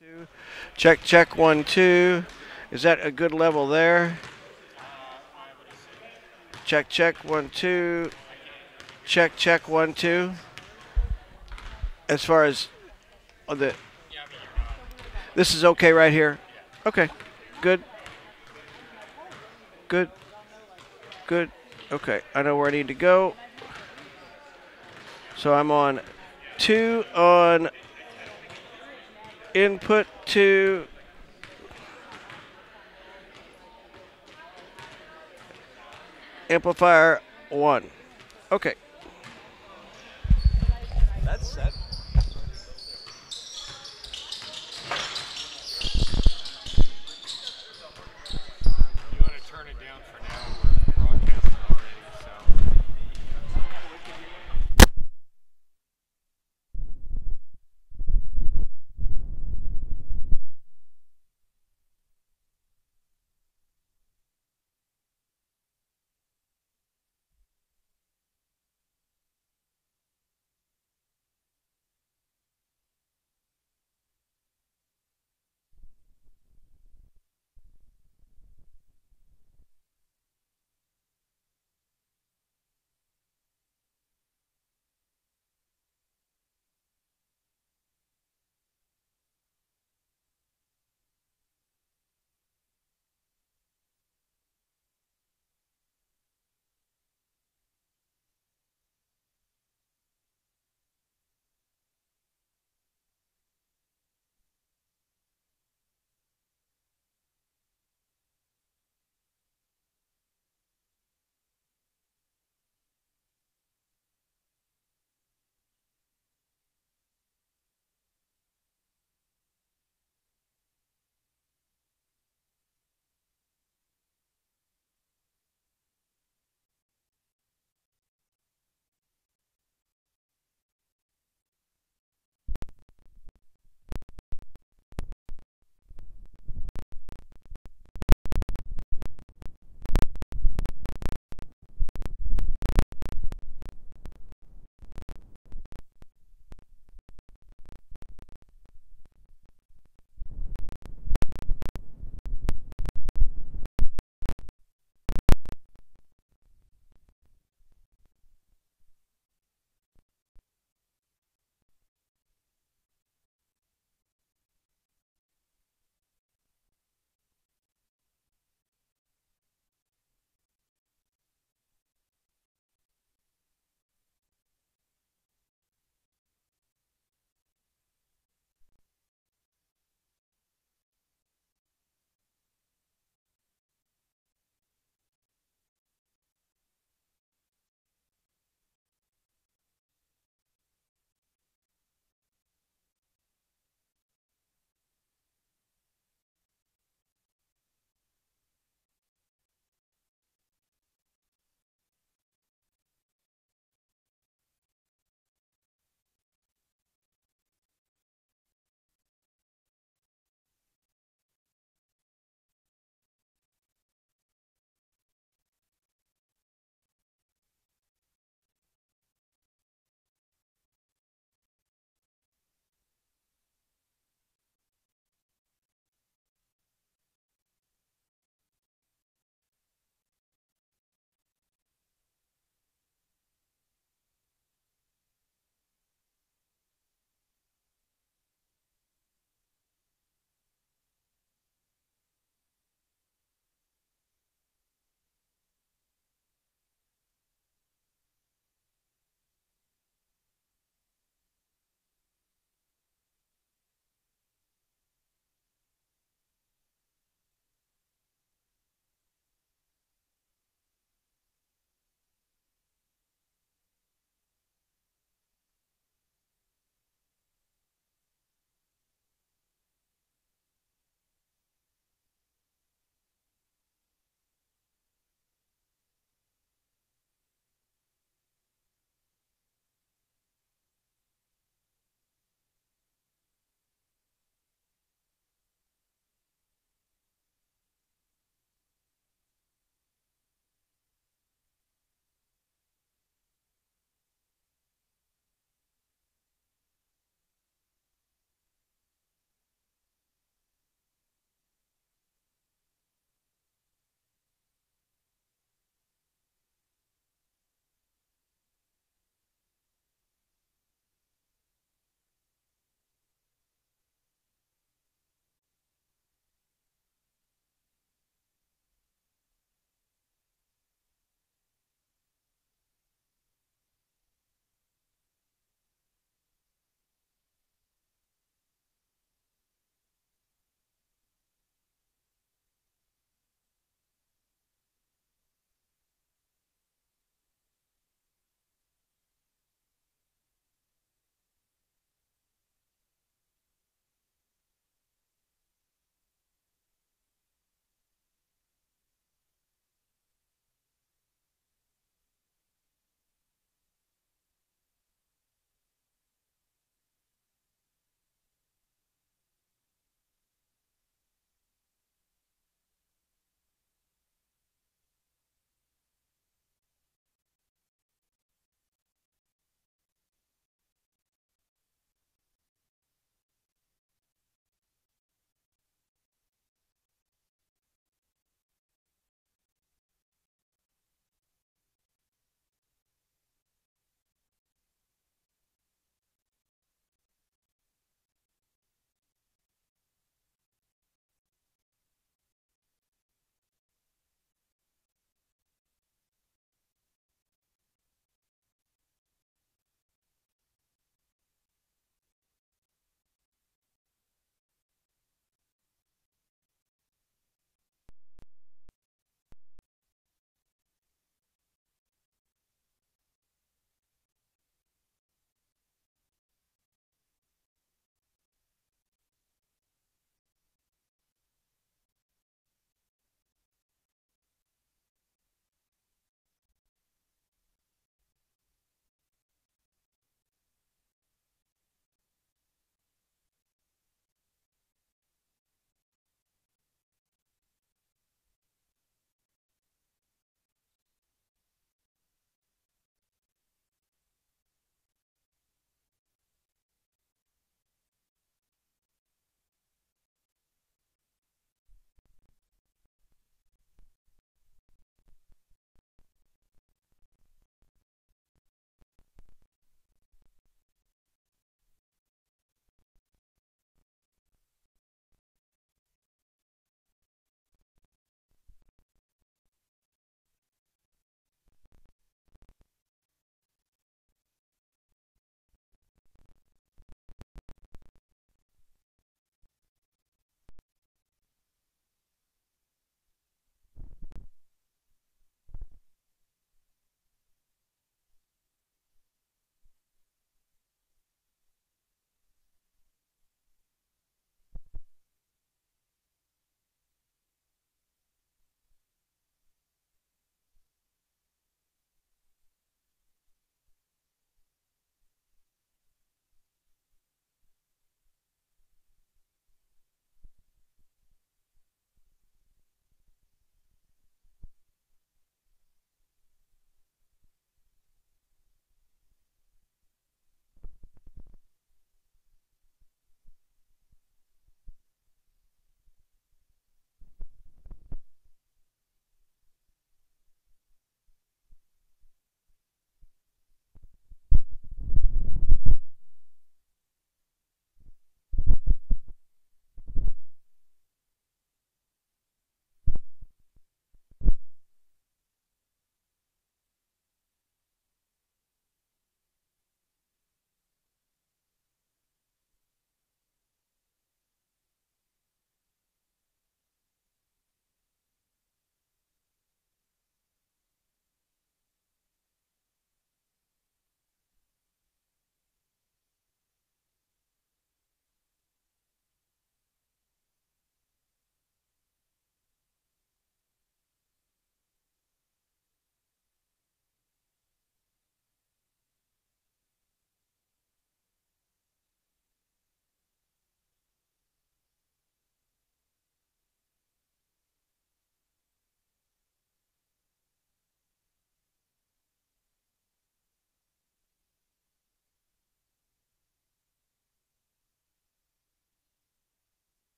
Two. Check, check, 1, 2. Is that a good level there? Check, check, 1, 2. Check, check, 1, 2. As far as the, this is okay right here. Okay, good, good, good. Okay, I know where I need to go. So I'm on 2 on input 2. Amplifier 1. Okay. That's set. You want to turn it down for now? We're broadcasting already, so.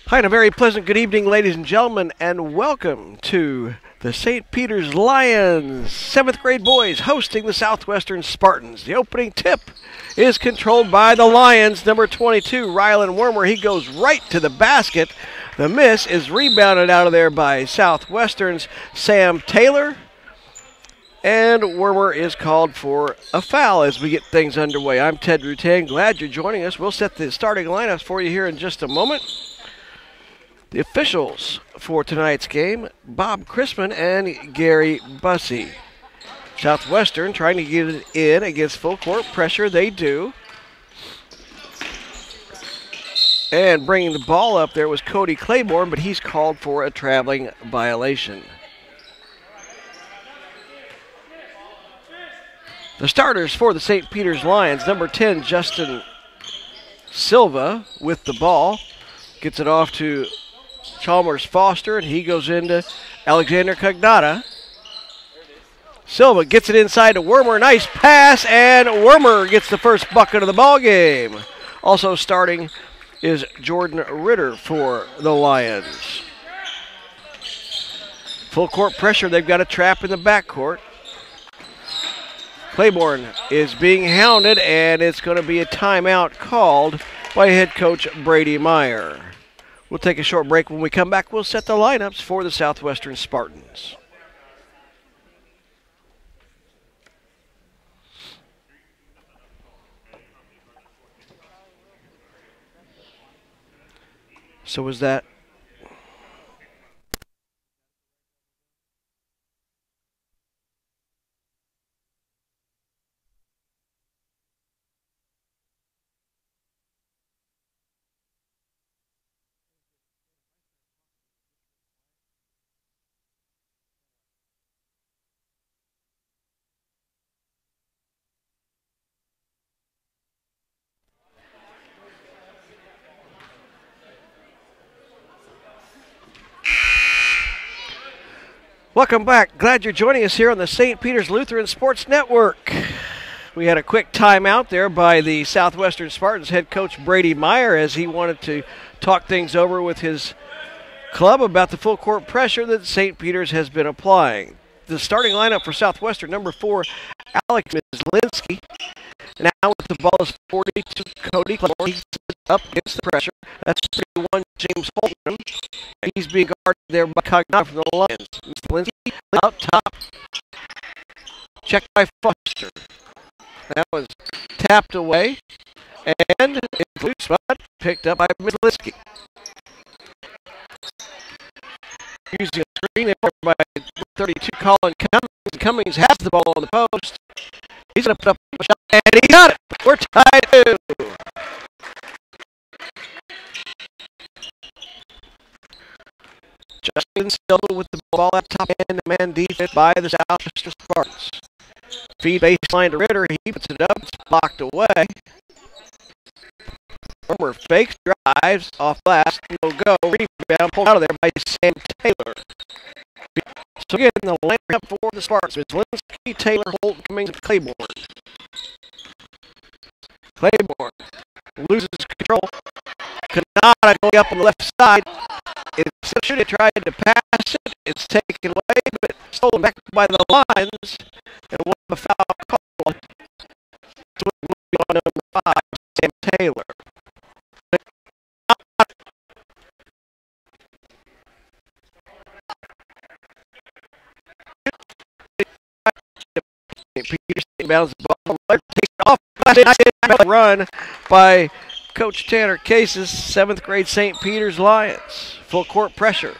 Hi, and a very pleasant good evening, ladies and gentlemen, and welcome to the St. Peter's Lions 7th grade boys hosting the Southwestern Spartans. The opening tip is controlled by the Lions, number 22, Rylan Wormer. He goes right to the basket. The miss is rebounded out of there by Southwestern's Sam Taylor. And Wormer is called for a foul as we get things underway. I'm Ted Rutan. Glad you're joining us. We'll set the starting lineups for you here in just a moment. The officials for tonight's game, Bob Chrisman and Gary Bussey. Southwestern trying to get it in against full court pressure. They do. And bringing the ball up there was Cody Claiborne, but he's called for a traveling violation. The starters for the St. Peter's Lions, number 10, Justin Silva with the ball. Gets it off to Chalmers Foster, and he goes into Alexander Cognata. Silva gets it inside to Wormer. Nice pass, and Wormer gets the first bucket of the ball game. Also starting is Jordan Ritter for the Lions. Full court pressure. They've got a trap in the backcourt. Claiborne is being hounded, and it's going to be a timeout called by head coach Brady Meyer. We'll take a short break. When we come back, we'll set the lineups for the Southwestern Spartans. So was that Welcome back. Glad you're joining us here on the St. Peter's Lutheran Sports Network. We had a quick timeout there by the Southwestern Spartans head coach Brady Meyer as he wanted to talk things over with his club about the full court pressure that St. Peter's has been applying. The starting lineup for Southwestern, number 4, Alex Mislinski. Now with the ball is 42, Cody Claiborne. He's up against the pressure. That's 31, James Holton. He's being guarded there by Cognata from the Lions. Mislinski out top. Checked by Foster. That was tapped away. And it's a loose spot picked up by Mislinski. Using a screen there by 32, Colin Cummings. Cummings has the ball on the post. He's going to put up a shot, and he got it. We're tied 2. Justin Silva with the ball at top end, man defense by the Southwestern Spartans. Feed baseline to Ritter. He puts it up. It's blocked away. Wormer fakes, drives off glass. No go. Rebound pulled out of there by Sam Taylor. So again, the lineup for the Spartans is Linsky, Taylor, Holton, Cummings, and Claiborne. Claiborne loses control. Cognata going up on the left side. Instead of shooting, tried to pass it. It's taken away, but stolen back by the Lions. And we'll have a foul call. So moving on number 5, Sam Taylor. Peterson bounces the ball, takes it off. Run by Coach Tanner Cases, 7th grade St. Peter's Lions. Full court pressure.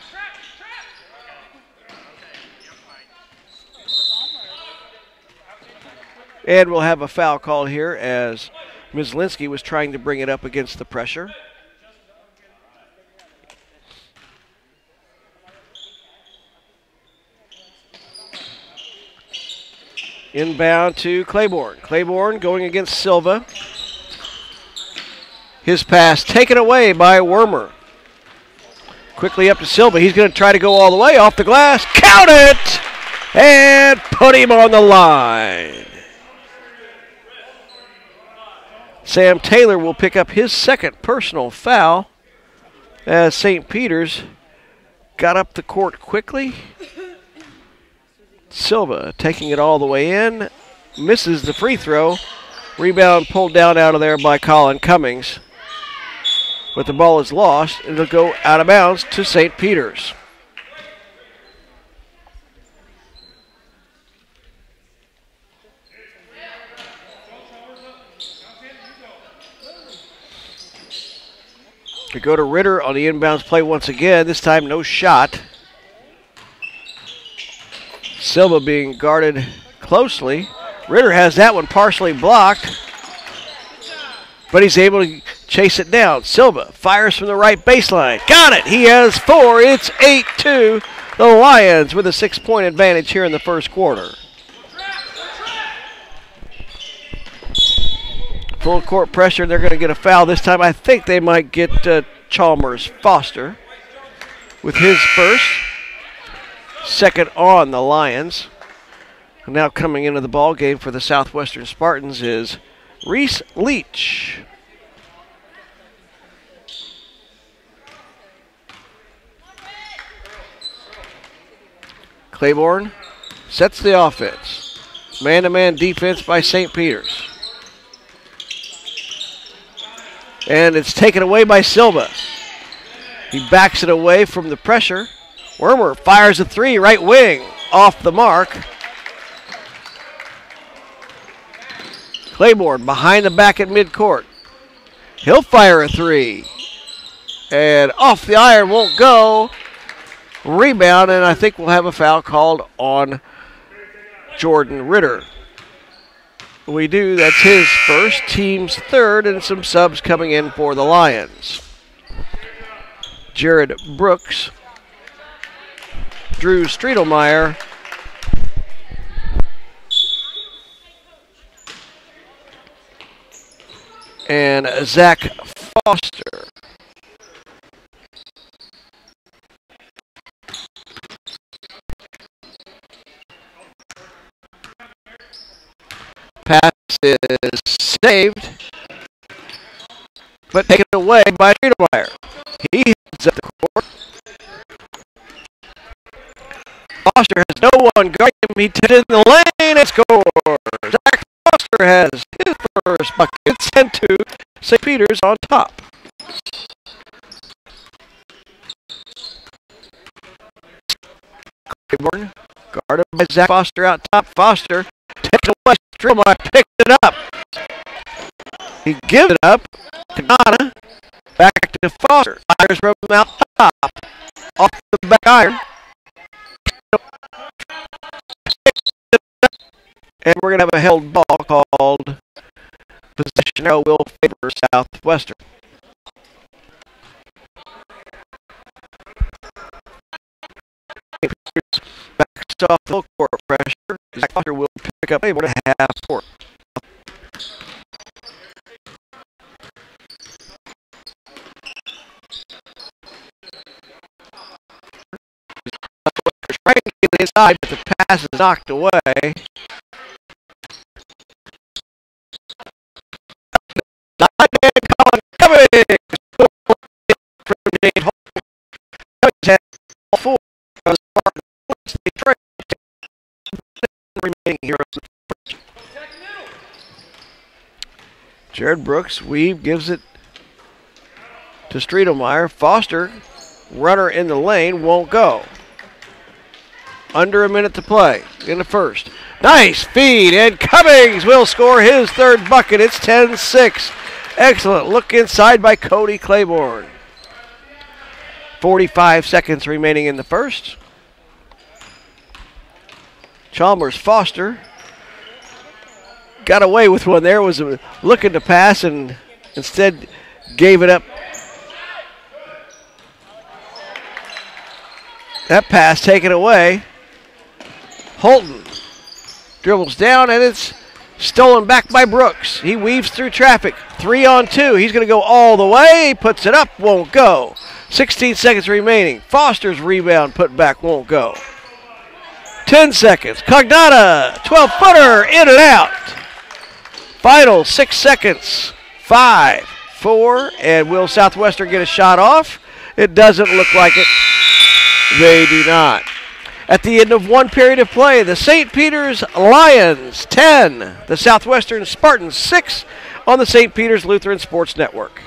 And we'll have a foul call here as Mislinski was trying to bring it up against the pressure. Inbound to Claiborne. Claiborne going against Silva. His pass taken away by Wormer. Quickly up to Silva. He's going to try to go all the way off the glass. Count it! And put him on the line. Sam Taylor will pick up his second personal foul. as St. Peter's got up the court quickly. Silva taking it all the way in, misses the free throw. Rebound pulled down out of there by Colin Cummings. But the ball is lost, and it'll go out of bounds to St. Peter's. We go to Ritter on the inbounds play once again. This time no shot. Silva being guarded closely. Ritter has that one partially blocked, but he's able to chase it down. Silva fires from the right baseline. Got it! He has 4. It's 8-2. The Lions with a 6-point advantage here in the first quarter. Full court pressure, they're going to get a foul this time. I think they might get Chalmers Foster with his first. Second on the Lions. Now coming into the ball game for the Southwestern Spartans is Reese Leach. Claiborne sets the offense. Man-to-man defense by St. Peter's. And it's taken away by Silva. He backs it away from the pressure. Wormer fires a 3, right wing, off the mark. Claiborne behind the back at midcourt. He'll fire a 3. And off the iron, won't go. Rebound, and I think we'll have a foul called on Jordan Ritter. We do. That's his first, team's third, and some subs coming in for the Lions. Jared Brooks, Drew Striedelmeyer, and Zach Foster. Pass is saved, but taken away by Striedelmeyer. He heads up the court. Foster has no one guarding him. He takes it in the lane and scores. Zach Foster has his first bucket. It's 10-2. St. Peter's on top. Claiborne guarded by Zach Foster out top. Foster takes away. Striedelmeyer picks it up. He gives it up to Ghana. Back to Foster. Fires from out top. Off the back iron. And we're going to have a held ball called possession arrow will favor Southwestern. Backs off the full court pressure. Zach Foster will pick up a half court. Trying to get inside, but the pass is knocked away. Colin Cummings from Dane Holt. Cummings has 4. Remaining here. Jared Brooks, weave, gives it to Striedelmeyer. Foster, runner in the lane, won't go. Under a minute to play in the first. Nice feed, and Cummings will score his third bucket. It's 10-6. Excellent look inside by Cody Claiborne. 45 seconds remaining in the first. Chalmers Foster got away with one there, was looking to pass and instead gave it up. That pass taken away. Holton dribbles down, and it's stolen back by Brooks. He weaves through traffic. 3-on-2. He's going to go all the way. Puts it up, won't go. 16 seconds remaining. Foster's rebound put back, won't go. 10 seconds. Cognata, 12-footer, in and out. Final 6 seconds. 5, 4, and will Southwestern get a shot off? It doesn't look like it. They do not. At the end of one period of play, the St. Peter's Lions 10, the Southwestern Spartans 6 on the St. Peter's Lutheran Sports Network.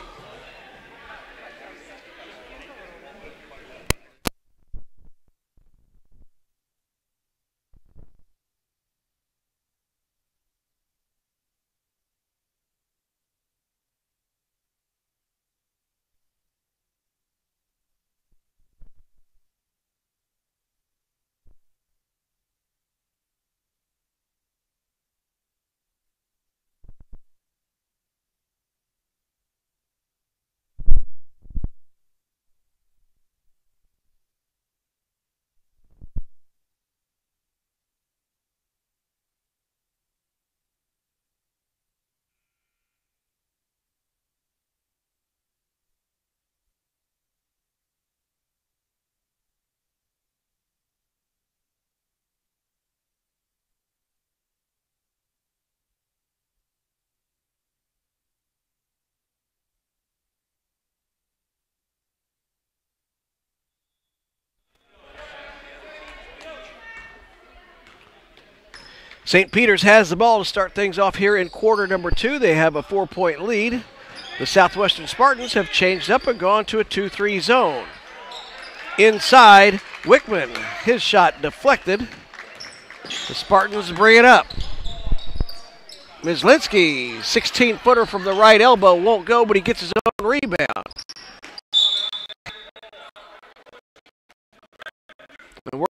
St. Peter's has the ball to start things off here in quarter number 2. They have a 4-point lead. The Southwestern Spartans have changed up and gone to a 2-3 zone. Inside, Wickman, his shot deflected. The Spartans bring it up. Mislinski, 16-footer from the right elbow, won't go, but he gets his own rebound. And we're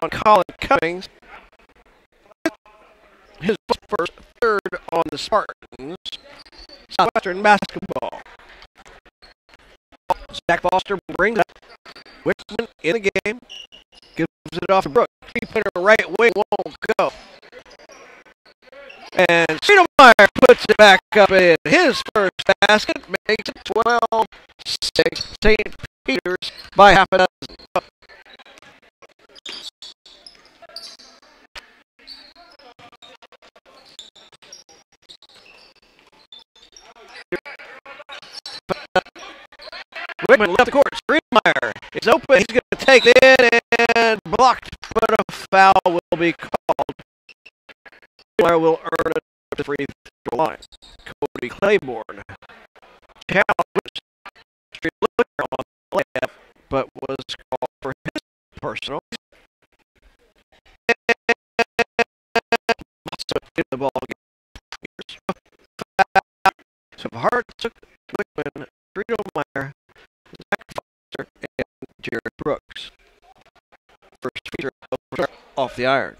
on Colin Cummings. His first, third on the Spartans. Southwestern basketball. Zach Foster brings up. Wickman in the game. Gives it off to Brooks. Three-pointer right wing won't go. And Streetelmeyer puts it back up in. His first basket makes it 12-6. St. Peter's by half a dozen. Wickman left the court. Streetelmeyer is open. He's going to take it in and blocked, but a foul will be called. Streetelmeyer will earn a free throw line. Cody Claiborne challenged Streetelmeyer on the layup, but was called for his personal. The ball game. So Hart took Wickman, Streetelmeyer, Zach Foster, and Jared Brooks. First free throw off the iron.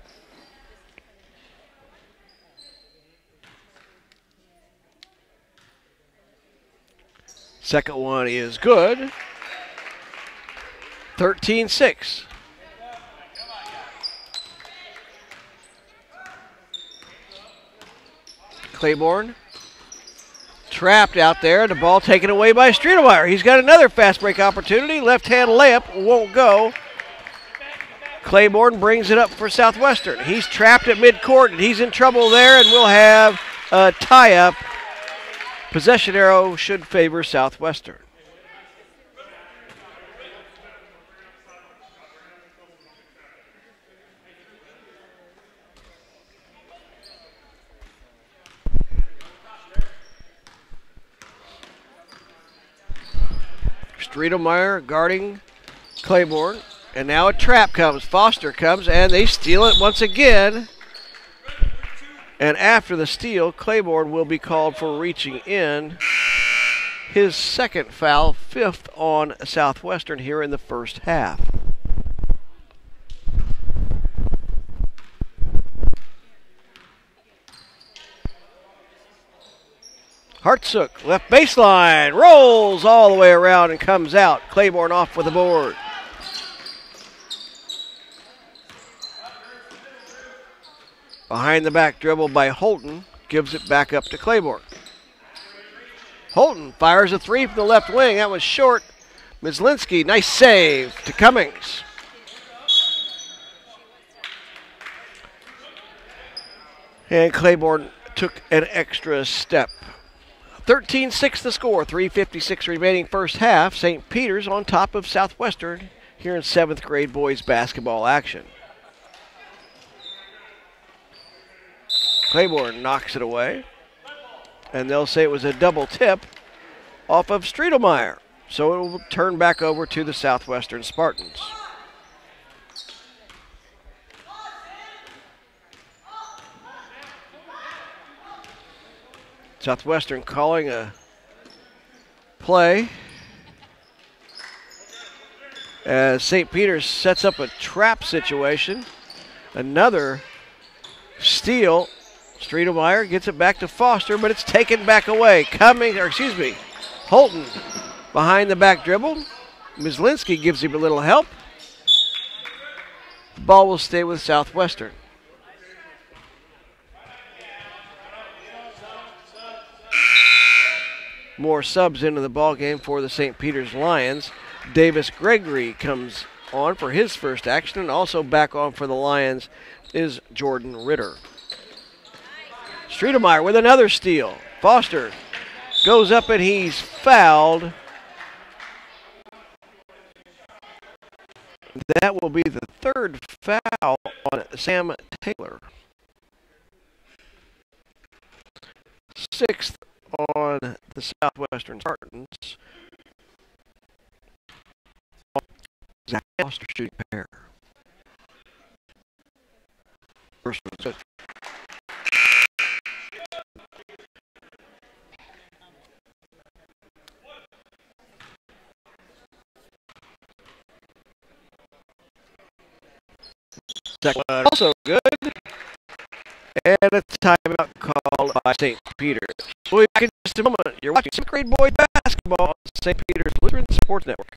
Second one is good. 13-6. Claiborne trapped out there. The ball taken away by Streetelmeyer. He's got another fast break opportunity. Left-hand layup won't go. Claiborne brings it up for Southwestern. He's trapped at midcourt, and he's in trouble there, and we'll have a tie-up. Possession arrow should favor Southwestern. Streetelmeyer guarding Claiborne. And now a trap comes. Foster comes, and they steal it once again. And after the steal, Claiborne will be called for reaching in. His second foul, fifth on Southwestern here in the first half. Hartsook, left baseline, rolls all the way around and comes out. Claiborne off with the board. Behind the back dribble by Holton, gives it back up to Claiborne. Holton fires a three from the left wing. That was short. Mislinski, nice save to Cummings. And Claiborne took an extra step. 13-6 the score, 3:56 remaining first half. St. Peter's on top of Southwestern here in 7th grade boys basketball action. Claiborne knocks it away, and they'll say it was a double tip off of Striedelmeyer. So it will turn back over to the Southwestern Spartans. Southwestern calling a play as St. Peter's sets up a trap situation. Another steal. Striedelmeyer gets it back to Foster, but it's taken back away. Holton behind the back dribble. Mislinski gives him a little help. Ball will stay with Southwestern. More subs into the ball game for the St. Peter's Lions. Davis Gregory comes on for his first action, and also back on for the Lions is Jordan Ritter. Striedelmeyer with another steal. Foster goes up and he's fouled. That will be the third foul on Sam Taylor. 6th on the Southwestern Spartans. Zach Foster shooting pair. First one's good. Second one also good. And a timeout called by St. Peter's. We'll be back in just a moment. You're watching 7th grade boys basketball on St. Peter's Lutheran Sports Network.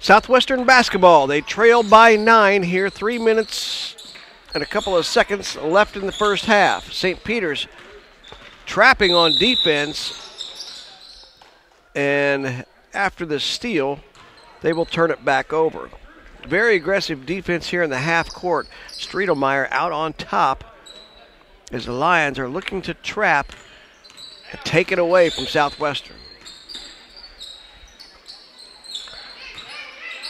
Southwestern basketball, they trail by 9 here, 3 minutes and a couple of seconds left in the first half. St. Peter's trapping on defense, and after the steal, they will turn it back over. Very aggressive defense here in the half court. Striedelmeyer out on top as the Lions are looking to trap and take it away from Southwestern.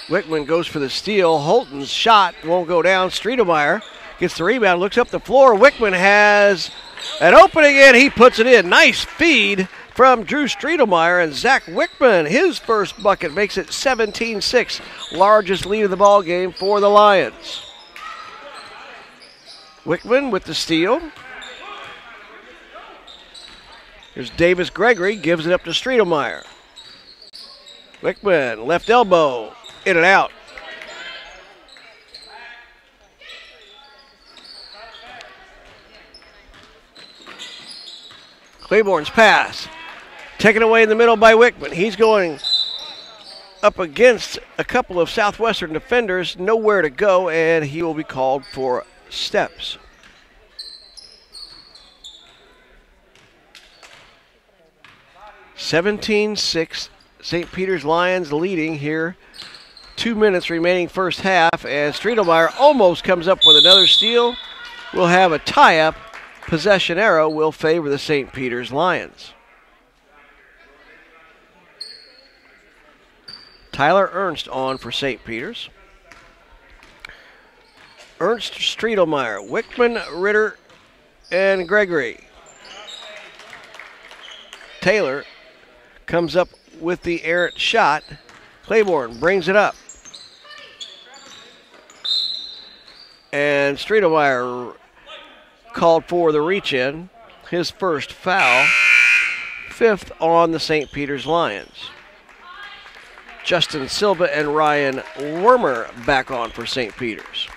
Wickman goes for the steal. Holton's shot won't go down. Striedelmeyer gets the rebound, looks up the floor. Wickman has an opening and he puts it in. Nice feed from Drew Striedelmeyer, and Zach Wickman, his first bucket, makes it 17-6. Largest lead of the ball game for the Lions. Wickman with the steal. Here's Davis Gregory, gives it up to Striedelmeyer. Wickman, left elbow. In and out. Claiborne's pass. Taken away in the middle by Wickman. He's going up against a couple of Southwestern defenders. Nowhere to go, and he will be called for steps. (17-6). St. Peter's Lions leading here. 2 minutes remaining first half, as Striedelmeyer almost comes up with another steal. We'll have a tie-up. Possession arrow will favor the St. Peter's Lions. Tyler Ernst on for St. Peter's. Ernst, Striedelmeyer, Wickman, Ritter, and Gregory. Taylor comes up with the errant shot. Claiborne brings it up. And Striedelmeyer called for the reach-in. His first foul. 5th on the St. Peter's Lions. Justin Silva and Ryan Wormer back on for St. Peter's.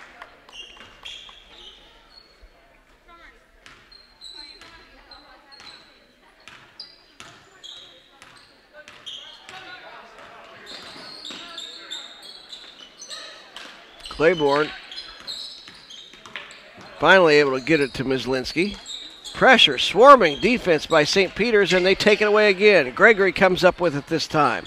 Claiborne finally able to get it to Myslinski. Pressure, swarming defense by St. Peter's, and they take it away again. Gregory comes up with it this time.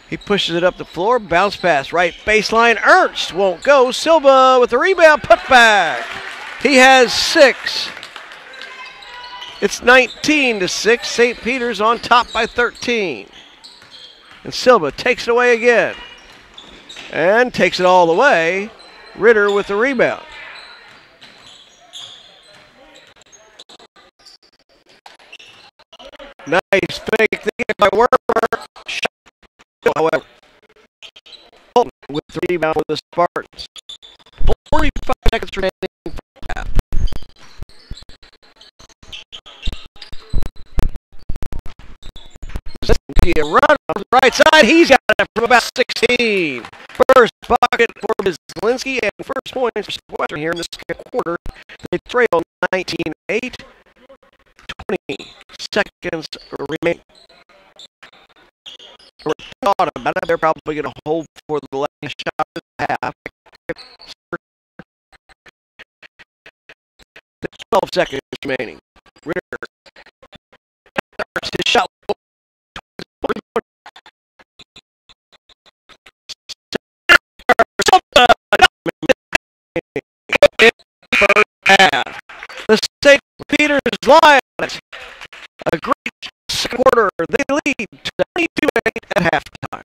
He pushes it up the floor, bounce pass, right baseline. Ernst won't go. Silva with the rebound, putback. He has 6. It's 19-6. St. Peter's on top by 13. And Silva takes it away again. And takes it all the way. Ritter with the rebound. Nice fake there by Wormer. However, Bolton with the rebound for the Spartans. 45 seconds remaining in the half. A run on the right side. He's got it from about 16. First pocket for Myslinski and first points for Southwestern here in the second quarter. They trail 19-8. 20 seconds remaining. Thought about it. They're probably going to hold for the last shot of the half. 12 seconds remaining. Ritter. His shot. First half. The St. Peter's Lions, a great second quarter. They lead 22-8 at halftime.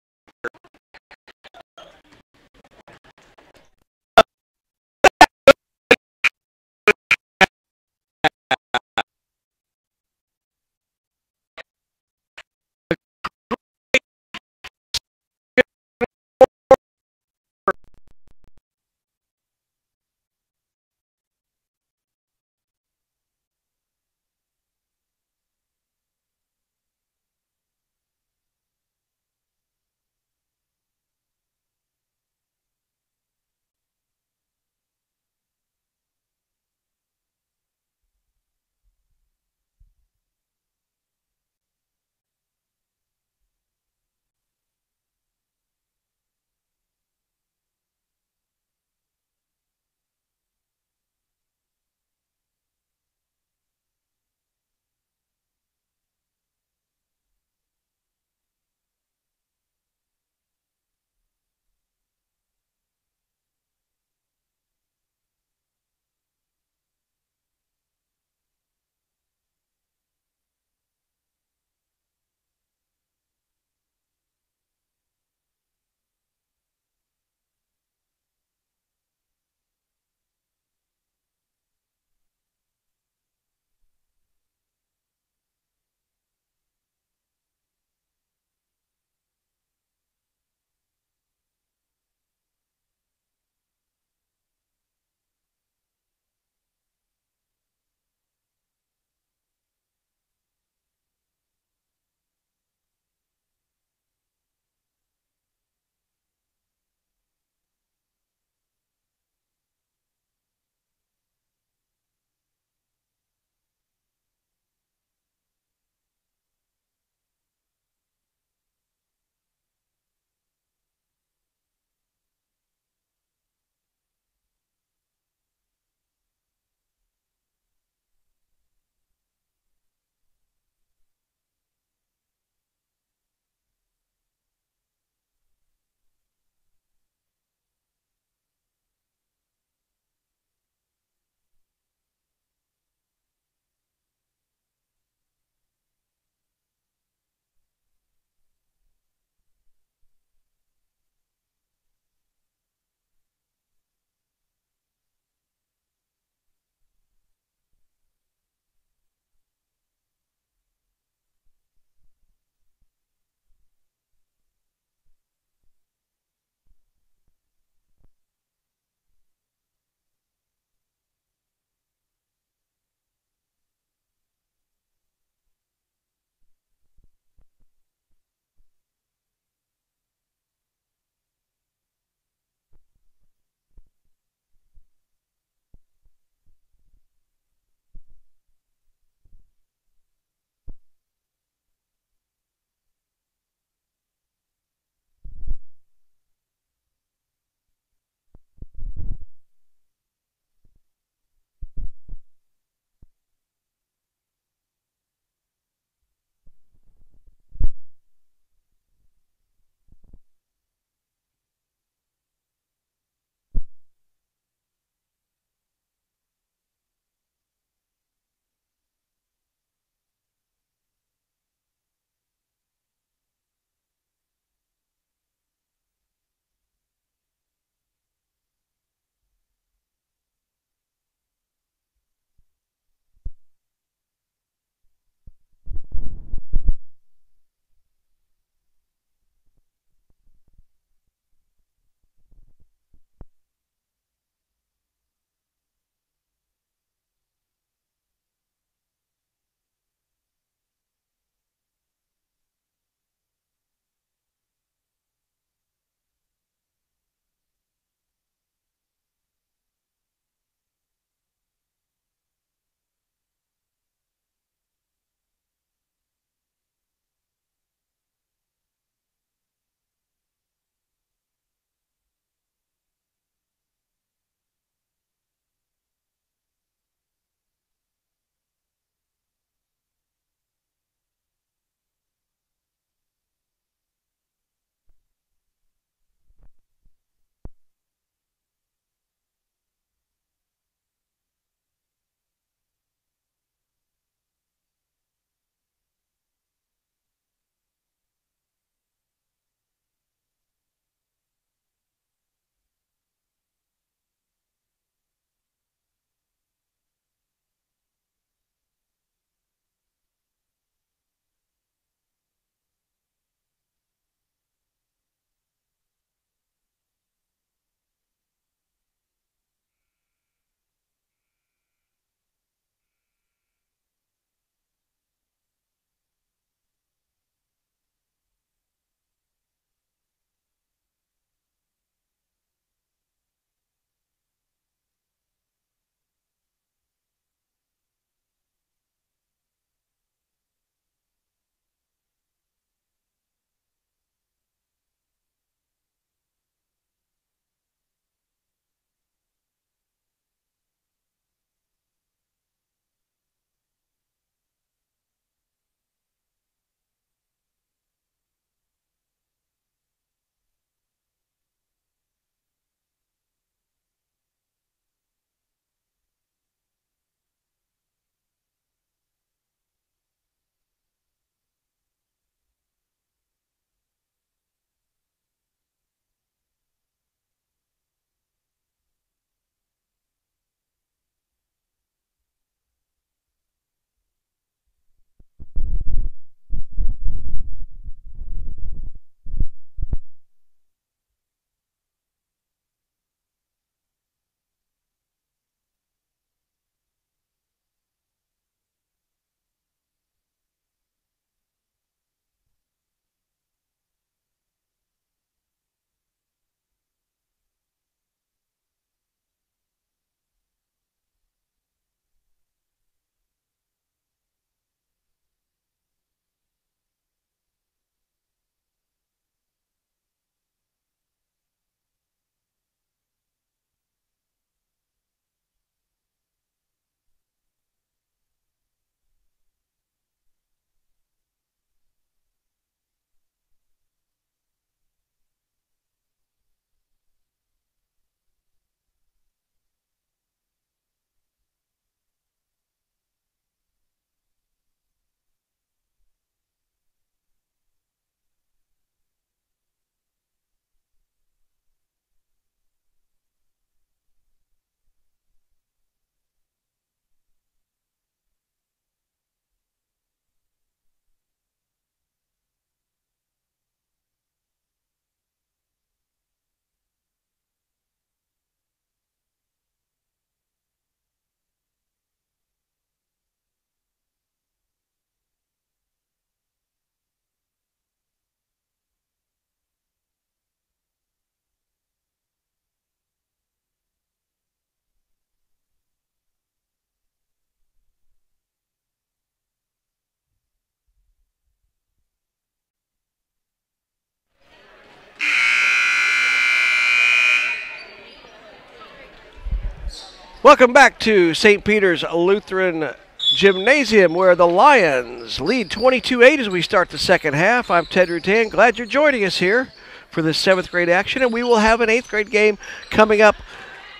Welcome back to St. Peter's Lutheran Gymnasium, where the Lions lead 22-8 as we start the second half. I'm Ted Rutan. Glad you're joining us here for this 7th grade action, and we will have an 8th grade game coming up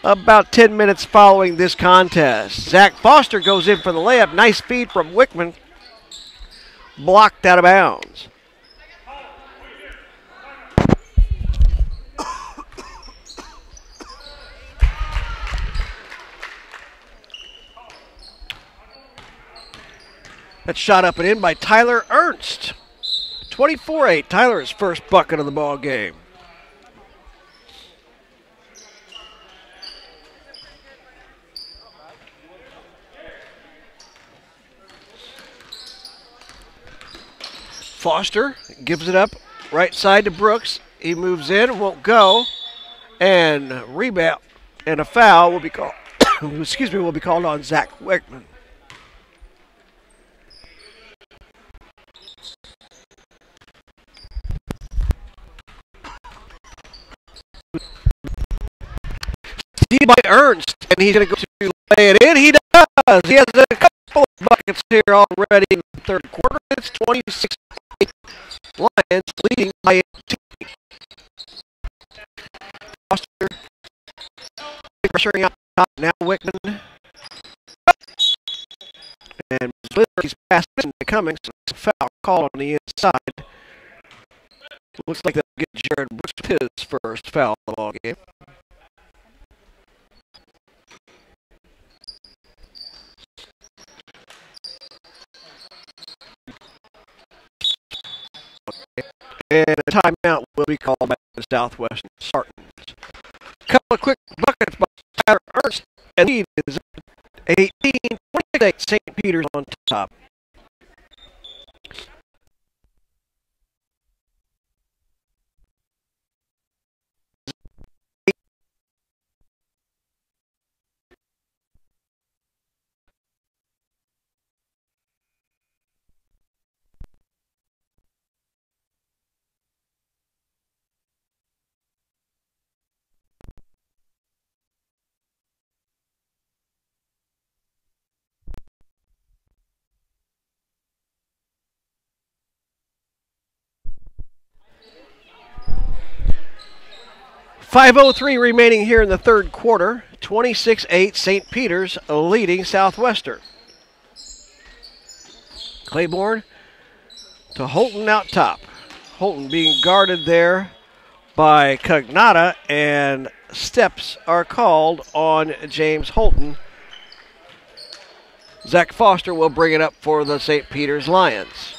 about 10 minutes following this contest. Zach Foster goes in for the layup. Nice feed from Wickman. Blocked out of bounds. That's shot up and in by Tyler Ernst. 24-8. Tyler's first bucket of the ball game. Foster gives it up right side to Brooks. He moves in, won't go, and rebound and a foul will be called. Will be called on Zach Wickman. Steve by Ernst, and he's going to go to lay it in. He does. He has a couple of buckets here already in the third quarter. It's 26-8. Lions leading by 2. Foster pressuring out top. Now Wickman. And he's passed into Cummings. So it's a foul call on the inside. Looks like they'll get Jared Brooks with his first foul of the ball game. And a timeout will be called by the Southwestern Spartans. A couple of quick buckets by Tyler Ernst, and he is 18-26. St. Peter's on top. .503 remaining here in the third quarter. 26-8, St. Peter's leading Southwestern. Claiborne to Holton out top. Holton being guarded there by Cognata, and steps are called on James Holton. Zach Foster will bring it up for the St. Peter's Lions.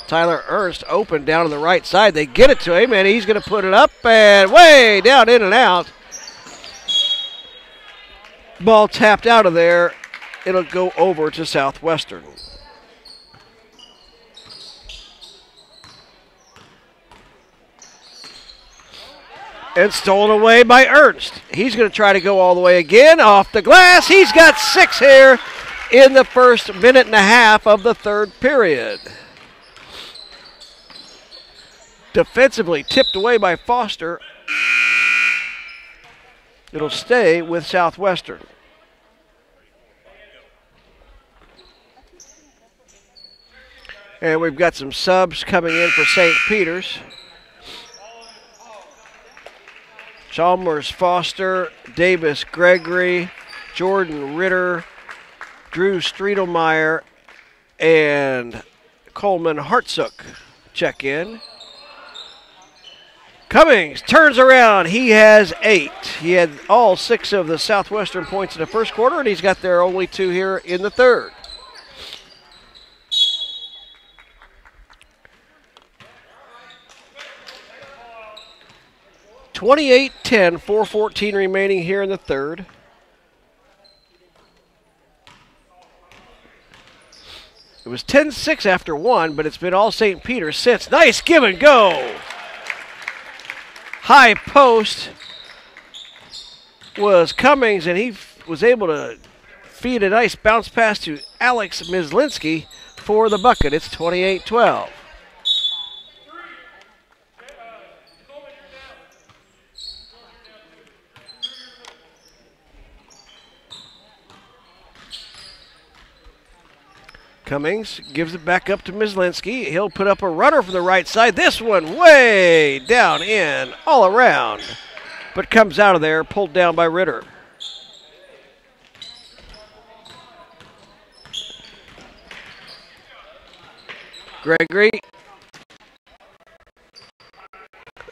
Tyler Ernst open down to the right side. They get it to him, and he's going to put it up and way down, in and out. Ball tapped out of there. It'll go over to Southwestern. And stolen away by Ernst. He's going to try to go all the way again. Off the glass. He's got 6 here in the first minute and a half of the third period. Defensively tipped away by Foster. It'll stay with Southwestern. And we've got some subs coming in for St. Peter's. Chalmers Foster, Davis Gregory, Jordan Ritter, Drew Striedelmeyer, and Coleman Hartsook check in. Cummings turns around. He has 8. He had all 6 of the Southwestern points in the first quarter, and he's got their only 2 here in the third. (28-10), 4:14 remaining here in the third. It was 10-6 after 1, but it's been all St. Peter's since. Nice give and go. High post was Cummings, and he was able to feed a nice bounce pass to Alex Mislinski for the bucket. It's 28-12. Cummings gives it back up to Mislinski. He'll put up a runner from the right side. This one way down in, all around. But comes out of there, pulled down by Ritter. Gregory.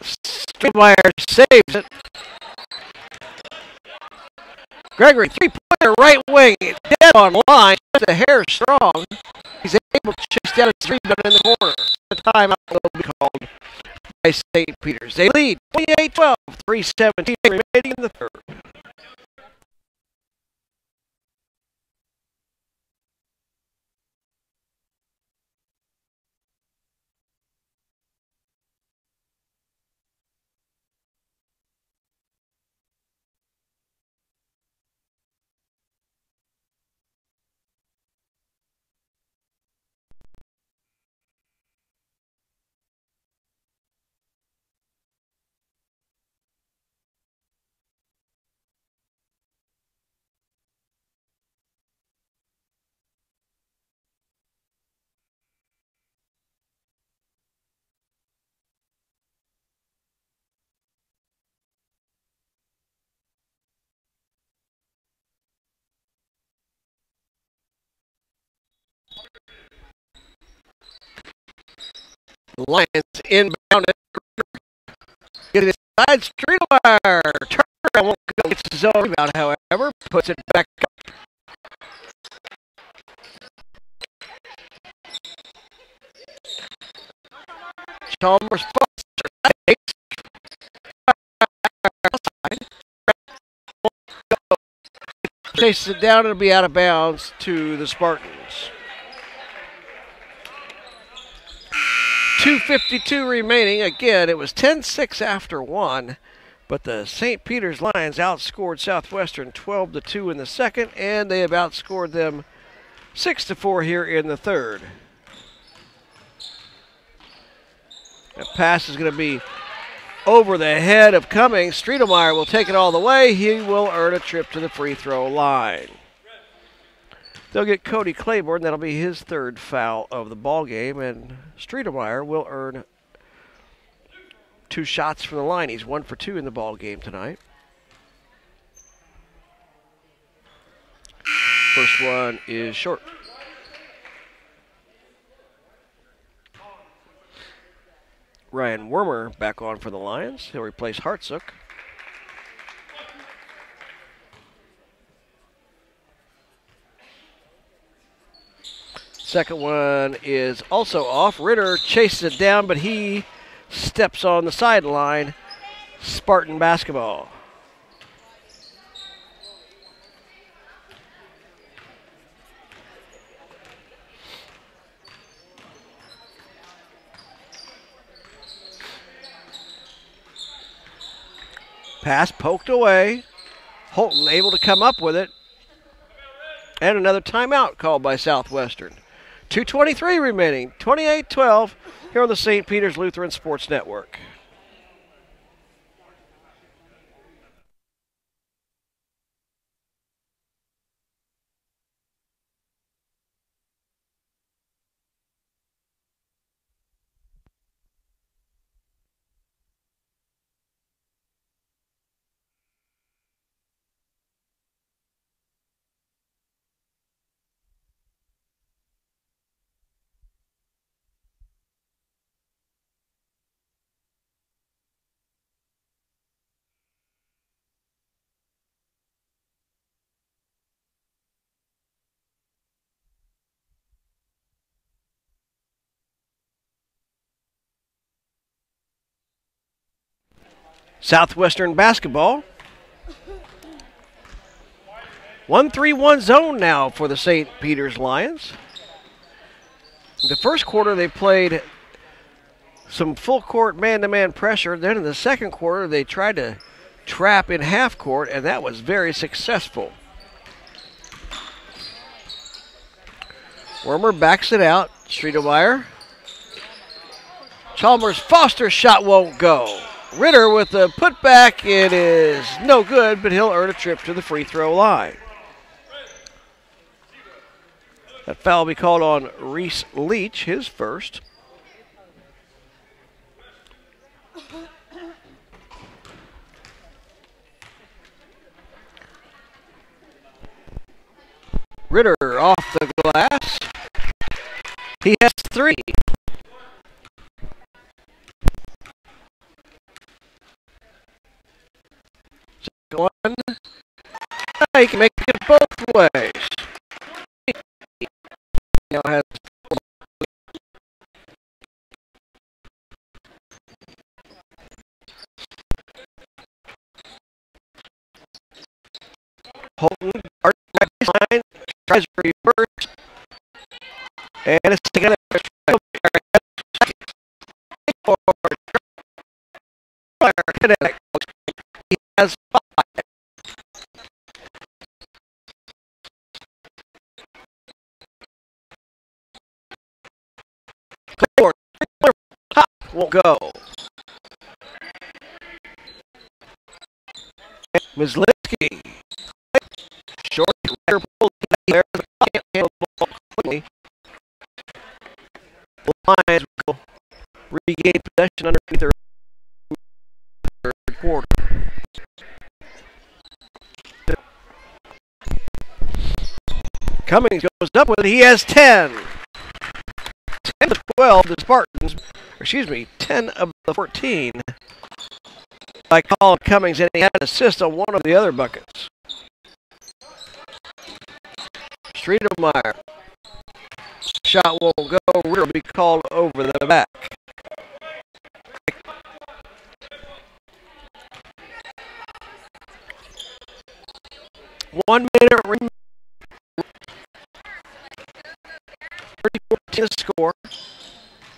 Strittmeyer saves it. Gregory, three-pointer right wing, dead on line, just a hair strong. He's able to chase down a three, but in the corner. The timeout will be called by St. Peter's. They lead 28-12, 3:17 remaining in the third. Lions inbound. Getting inside, Strittmeyer. Turner won't go. Gets his own rebound, however. Puts it back up. Chalmers Foster. Chases it down. It'll be out of bounds to the Spartans. 2:52 remaining. Again, it was 10-6 after one, but the St. Peter's Lions outscored Southwestern 12-2 in the second, and they have outscored them 6-4 here in the third. That pass is going to be over the head of Cummings. Strittmeyer will take it all the way. He will earn a trip to the free throw line. They'll get Cody Claiborne. That'll be his third foul of the ball game, and Strittmeyer will earn 2 shots from the line. He's 1 for 2 in the ball game tonight. First one is short. Ryan Wormer back on for the Lions. He'll replace Hartsook. Second one is also off. Ritter chases it down, but he steps on the sideline. Spartan basketball. Pass poked away. Holton able to come up with it. And another timeout called by Southwestern. 2:23 remaining, 28-12 here on the St. Peter's Lutheran Sports Network. Southwestern basketball. 1-3-1 zone now for the St. Peter's Lions. In the first quarter, they played some full court man-to-man pressure. Then in the second quarter, they tried to trap in half court, and that was very successful. Wormer backs it out. Strittmeyer. Chalmers Foster shot won't go. Ritter with the putback. It is no good, but he'll earn a trip to the free throw line. That foul will be called on Reese Leach, his first. Ritter off the glass. He has 3. Second one. He can make it both ways. Now has Holton right baseline, tries to reverse, and it's together. He has 5. Won't go. Mislinsky. Short rider pull there. Can't handle the ball quickly. The Lions will regain possession underneath their third quarter. Cummings goes up with it. He has 10. 10 to 12, the Spartans, 10 of the 14 by Colin Cummings, and he had an assist on one of the other buckets. Streetelmeyer. Shot won't go. Ritter will be called over the back. One minute remaining. 34 to score.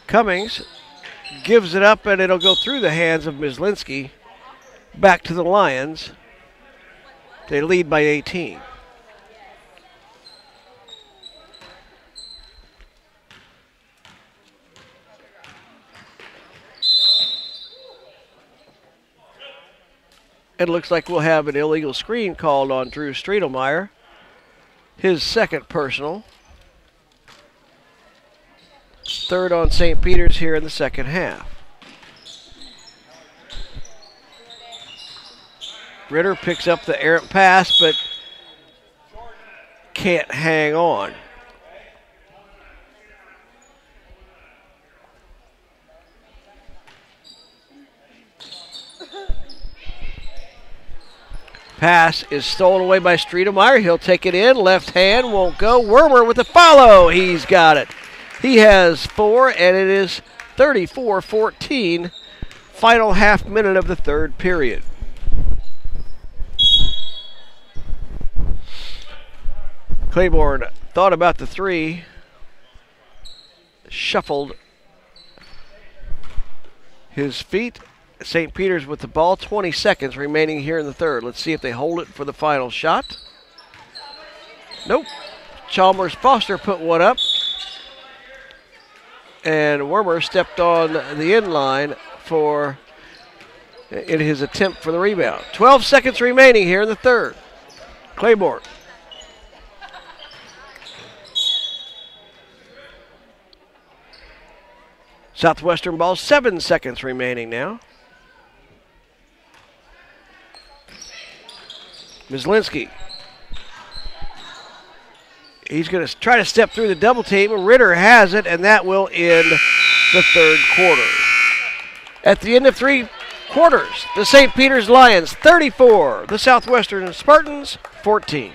Cummings gives it up, and it'll go through the hands of Mislinsky. Back to the Lions. They lead by 18. It looks like we'll have an illegal screen called on Drew Streetelmeyer. His second personal. Third on St. Peter's here in the second half. Ritter picks up the errant pass, but can't hang on. Pass is stolen away by Streetelmeyer. He'll take it in. Left hand won't go. Wormer with the follow. He's got it. He has 4, and it is 34-14. Final half minute of the third period. Claiborne thought about the 3. Shuffled his feet. St. Peter's with the ball. 20 seconds remaining here in the third. Let's see if they hold it for the final shot. Nope. Chalmers Foster put one up. And Wormer stepped on the end line in his attempt for the rebound. 12 seconds remaining here in the third. Claiborne. Southwestern ball, 7 seconds remaining now. Mislinsky. He's going to try to step through the double team. Ritter has it, and that will end the third quarter. At the end of 3 quarters, the St. Peter's Lions 34, the Southwestern Spartans 14.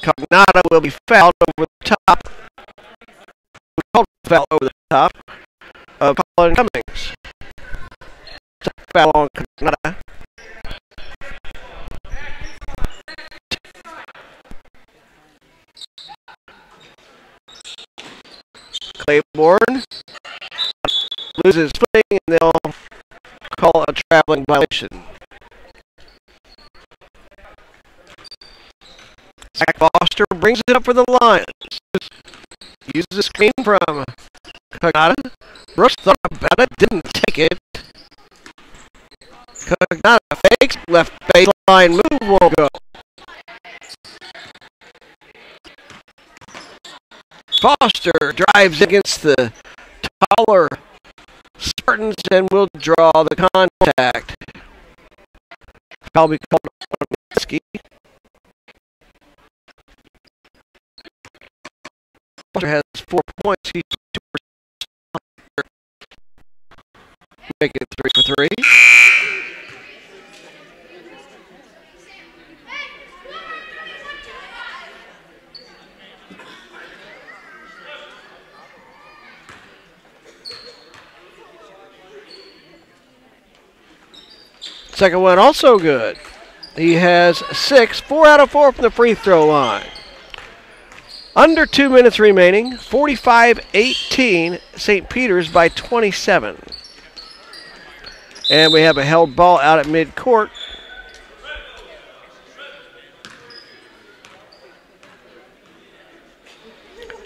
Cognata will be fouled over the top. We called a foul over the top of Colin Cummings. Foul on Cognata. Claiborne loses footing and they'll call a traveling violation. Zach Foster brings it up for the Lions. Uses the screen from Cognata. Brooks thought about it, didn't take it. Cognata fakes, left baseline move won't go. Foster drives against the taller Spartans and will draw the contact. Foul be called on Minsky. Foster has 4 points. He's make it 3 for 3. Second one also good. He has 6, 4 out of 4 from the free throw line. Under 2 minutes remaining, 45-18, St. Peter's by 27. And we have a held ball out at midcourt.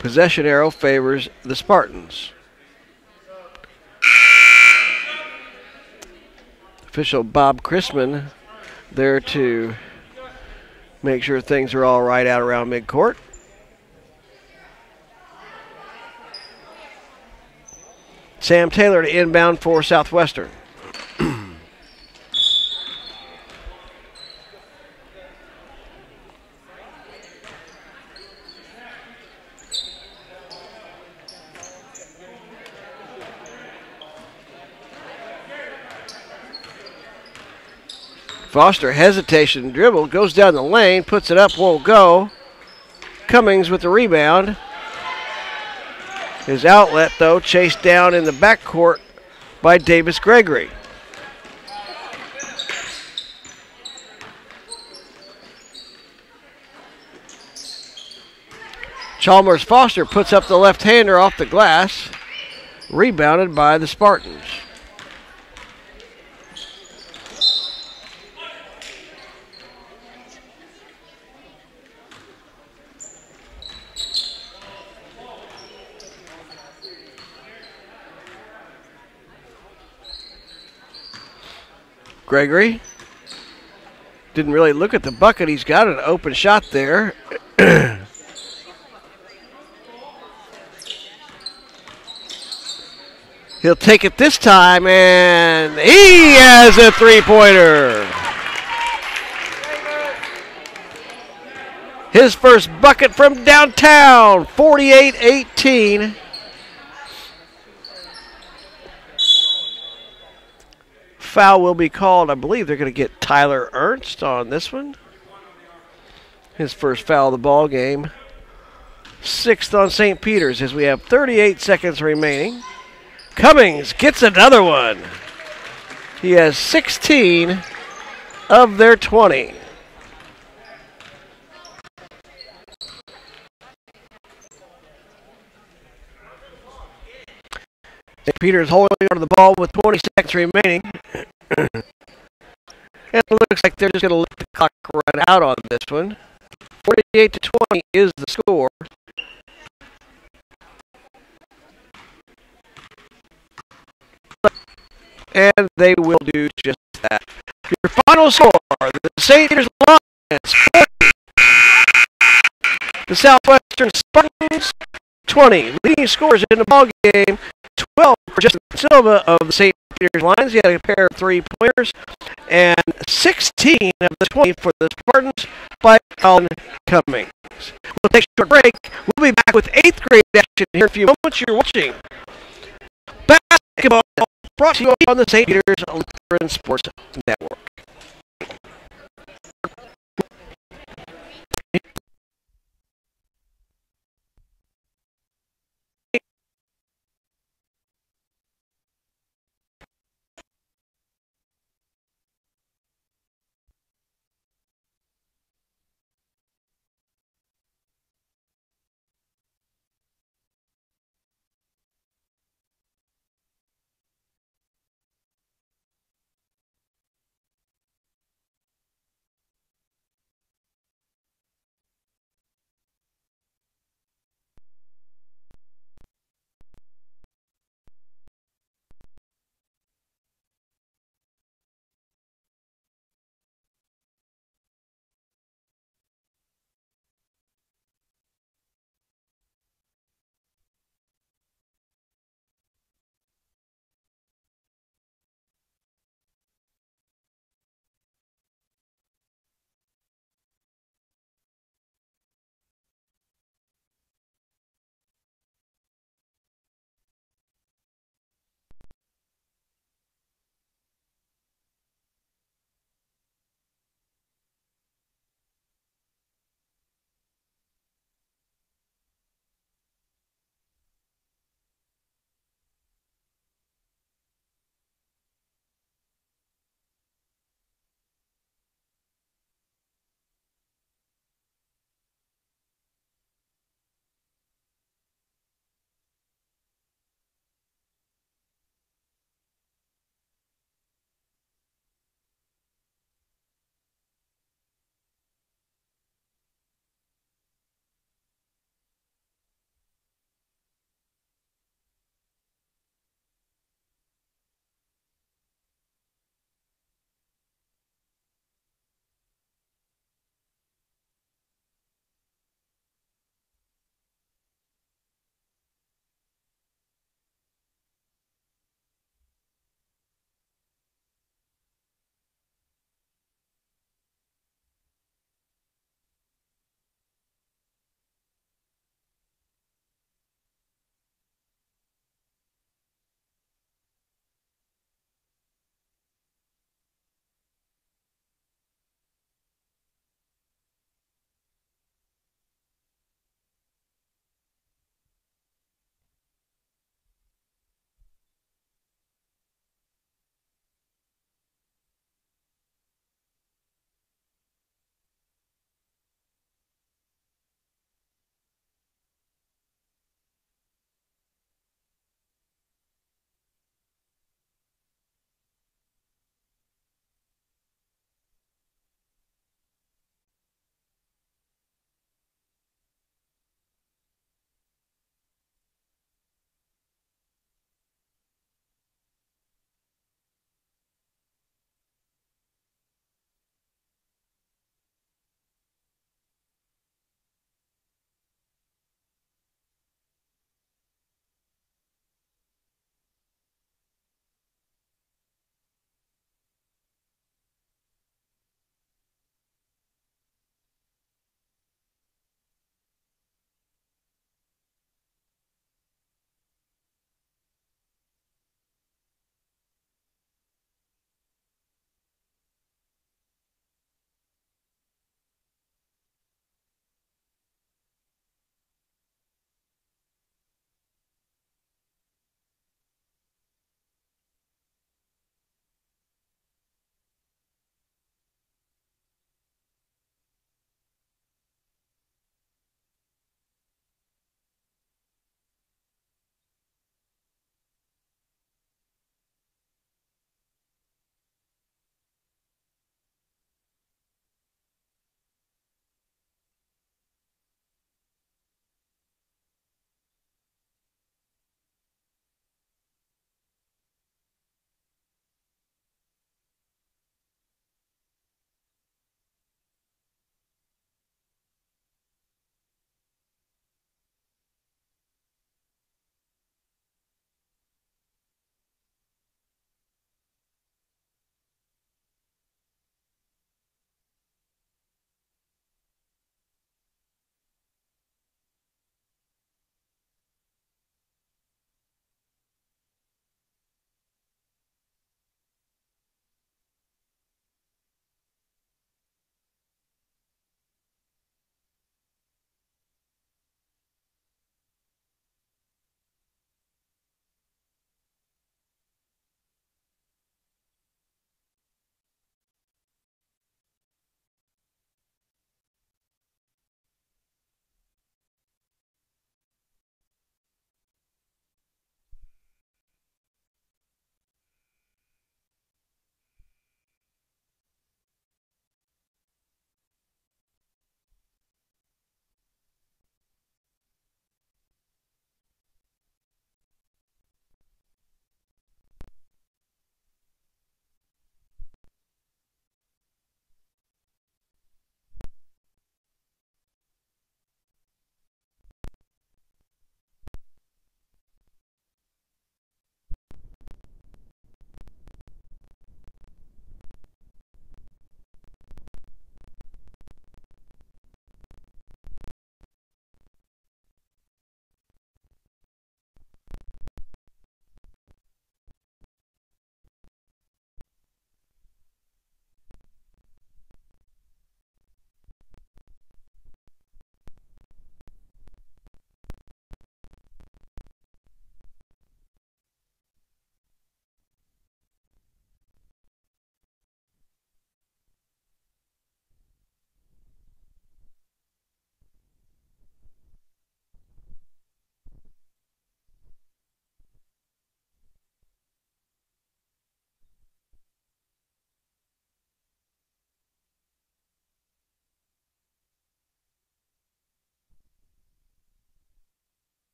Possession arrow favors the Spartans. Official Bob Chrisman there to make sure things are all right out around midcourt. Sam Taylor to inbound for Southwestern. Foster, hesitation, dribble, goes down the lane, puts it up, won't go. Cummings with the rebound. His outlet, though, chased down in the backcourt by Davis Gregory. Chalmers Foster puts up the left-hander off the glass, rebounded by the Spartans. Gregory didn't really look at the bucket. He's got an open shot there. He'll take it this time, and he has a three-pointer. His first bucket from downtown, 48-18. Foul will be called. I believe they're going to get Tyler Ernst on this one. His first foul of the ball game. 6th on St. Peter's as we have 38 seconds remaining. Cummings gets another one. He has 16 of their 20. St. Peter's holding onto the ball with 20 seconds remaining. And it looks like they're just going to let the clock run out on this one. 48-20 is the score. And they will do just that. Your final score, the St. Peter's Lions 40. The Southwestern Spartans 20. Leading scores in the ball game, 12 for Justin Silva of the St. Peter's Lions. He had a pair of three-pointers. And 16 of the 20 for the Spartans by Colin Cummings. We'll take a short break. We'll be back with 8th grade action here in a few moments. You're watching basketball brought to you on the St. Peter's Lutheran Sports Network.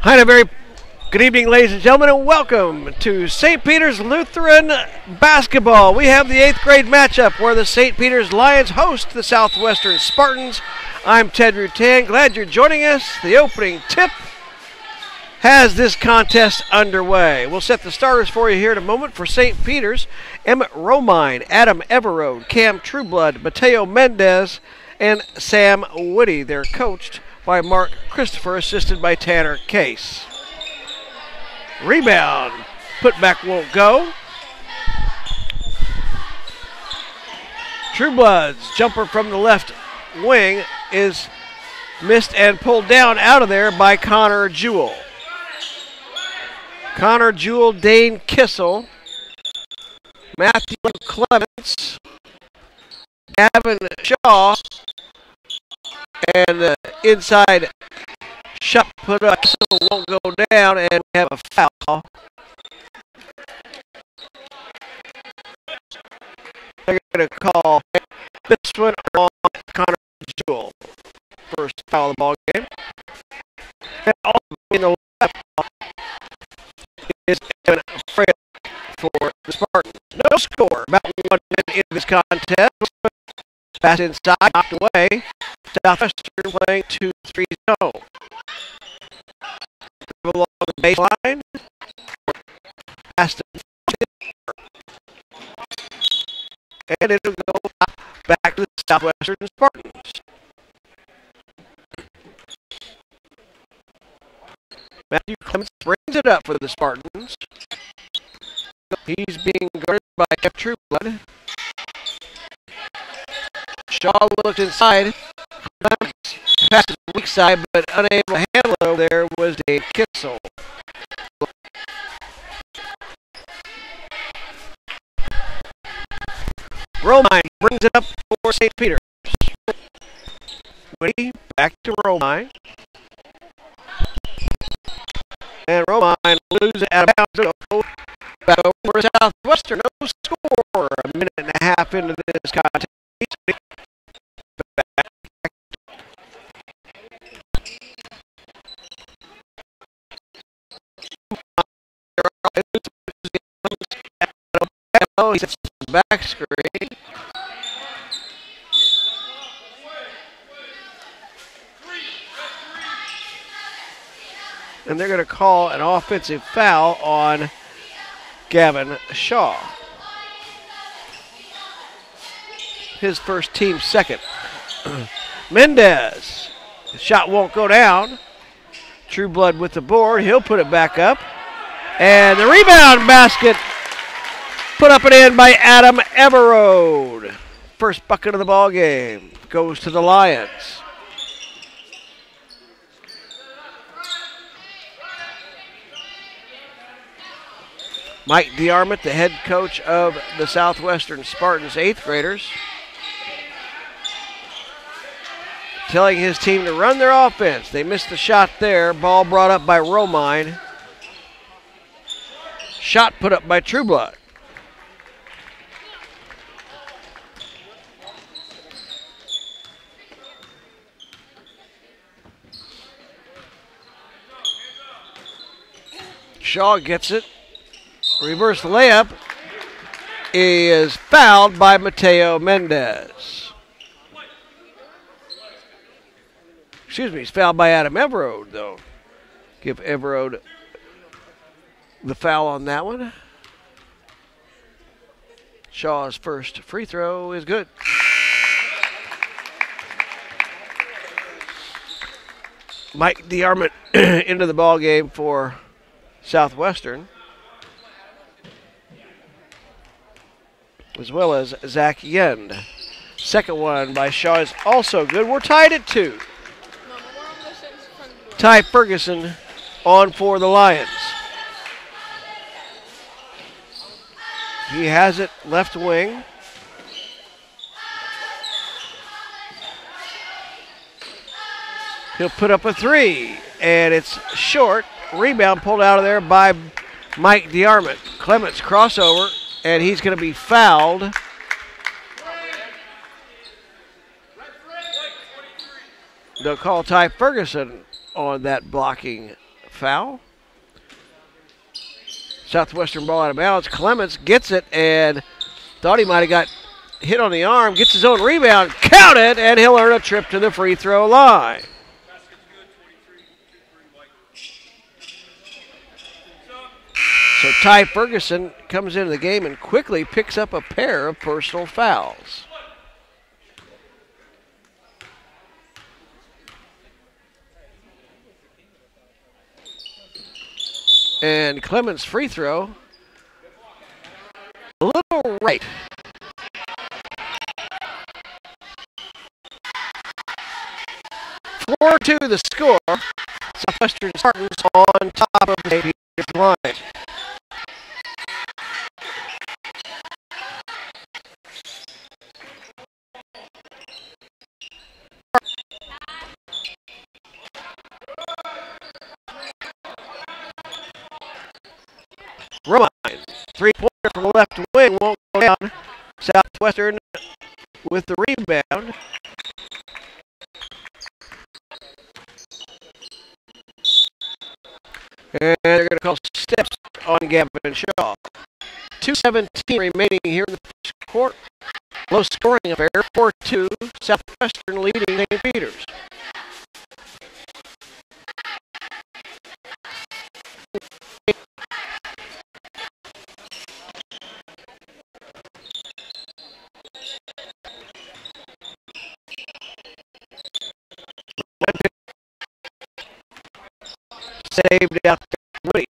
Hi, and a very good evening, ladies and gentlemen, and welcome to St. Peter's Lutheran basketball. We have the 8th grade matchup where the St. Peter's Lions host the Southwestern Spartans. I'm Ted Rutan. Glad you're joining us. The opening tip has this contest underway. We'll set the starters for you here in a moment. For St. Peter's, Emmett Romine, Adam Everode, Cam Trueblood, Mateo Mendez, and Sam Woody. They're coached by Mark Christopher, assisted by Tanner Case. Rebound. Putback won't go. Trueblood's jumper from the left wing is missed and pulled down out of there by Connor Jewell. Connor Jewell, Dane Kissel, Matthew Clements, Gavin Shaw, and the inside shot put up, so won't go down, and we have a foul. They're going to call this one on Connor Jewell. First foul of the ball game. And also in the left is Evan Frail for the Spartans. No score. About 1 minute into this contest. Pass inside, knocked away. Southwestern playing 2-3 zone. Along the baseline. Pass to and it'll go back to the Southwestern Spartans. Matthew Clements brings it up for the Spartans. He's being guarded by Jeff Trueblood. Shaw looked inside. Passed to the weak side, but unable to handle it over there was Dave Kissel. Romine brings it up for St. Peter's. Woody back to Romine. And Romine loses it out of bounds. Back over Southwestern. No score. A minute and a half into this contest. He sets the back screen. And they're going to call an offensive foul on Gavin Shaw. His first, team second. Mendez. The shot won't go down. Trueblood with the board. He'll put it back up. And the rebound basket put up and in by Adam Everode. First bucket of the ball game goes to the Lions. Mike DeArmond, the head coach of the Southwestern Spartans 8th graders, telling his team to run their offense. They missed the shot there. Ball brought up by Romine. Shot put up by Trueblood. Shaw gets it. Reverse layup is fouled by Mateo Mendez. Excuse me, he's fouled by Adam Everode, though. Give Everode the foul on that one. Shaw's first free throw is good. Mike DeArmond into the ball game for Southwestern, as well as Zach Yend. Second one by Shaw is also good. We're tied at 2. Ty Ferguson on for the Lions. He has it left wing. He'll put up a 3, and it's short. Rebound pulled out of there by Mike DeArmond. Clements crossover, and he's going to be fouled. They'll call Ty Ferguson on that blocking foul. Southwestern ball out of bounds. Clements gets it and thought he might have got hit on the arm. Gets his own rebound. Counted, and he'll earn a trip to the free throw line. So Ty Ferguson comes into the game and quickly picks up a pair of personal fouls. And Clemens' free throw, a little right. Four to the score. Southwestern Spartans on top of the St. Peter's Lions. Romine, three-pointer from the left wing, won't go down. Southwestern with the rebound. And they're going to call steps on Gavin Shaw. 2:17 remaining here in the first quarter. Low scoring affair, 4-2. Southwestern leading St. Peter's. Saved out there. Woody.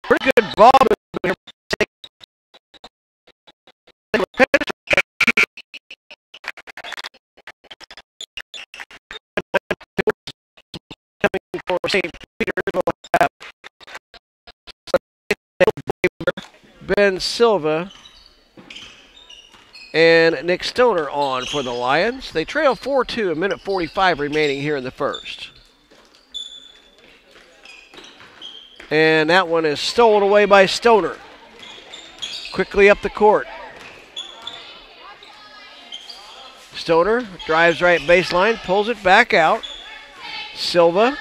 Pretty good ball. Coming for St. Peter's. Ben Silva and Nick Stoner on for the Lions. They trail 4-2, a minute 45 remaining here in the first. And that one is stolen away by Stoner. Quickly up the court. Stoner drives right baseline, pulls it back out. Silva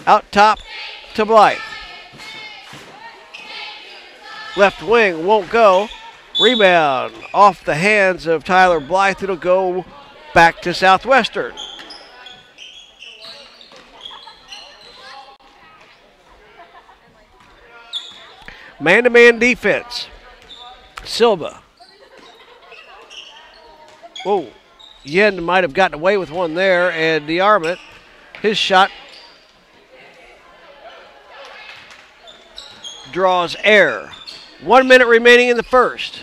out top to Blythe. Left wing won't go. Rebound off the hands of Tyler Blythe. It'll go back to Southwestern. Man-to-man defense. Silva. Whoa. Yen might have gotten away with one there, and DeArmond, his shot draws air. 1 minute remaining in the first.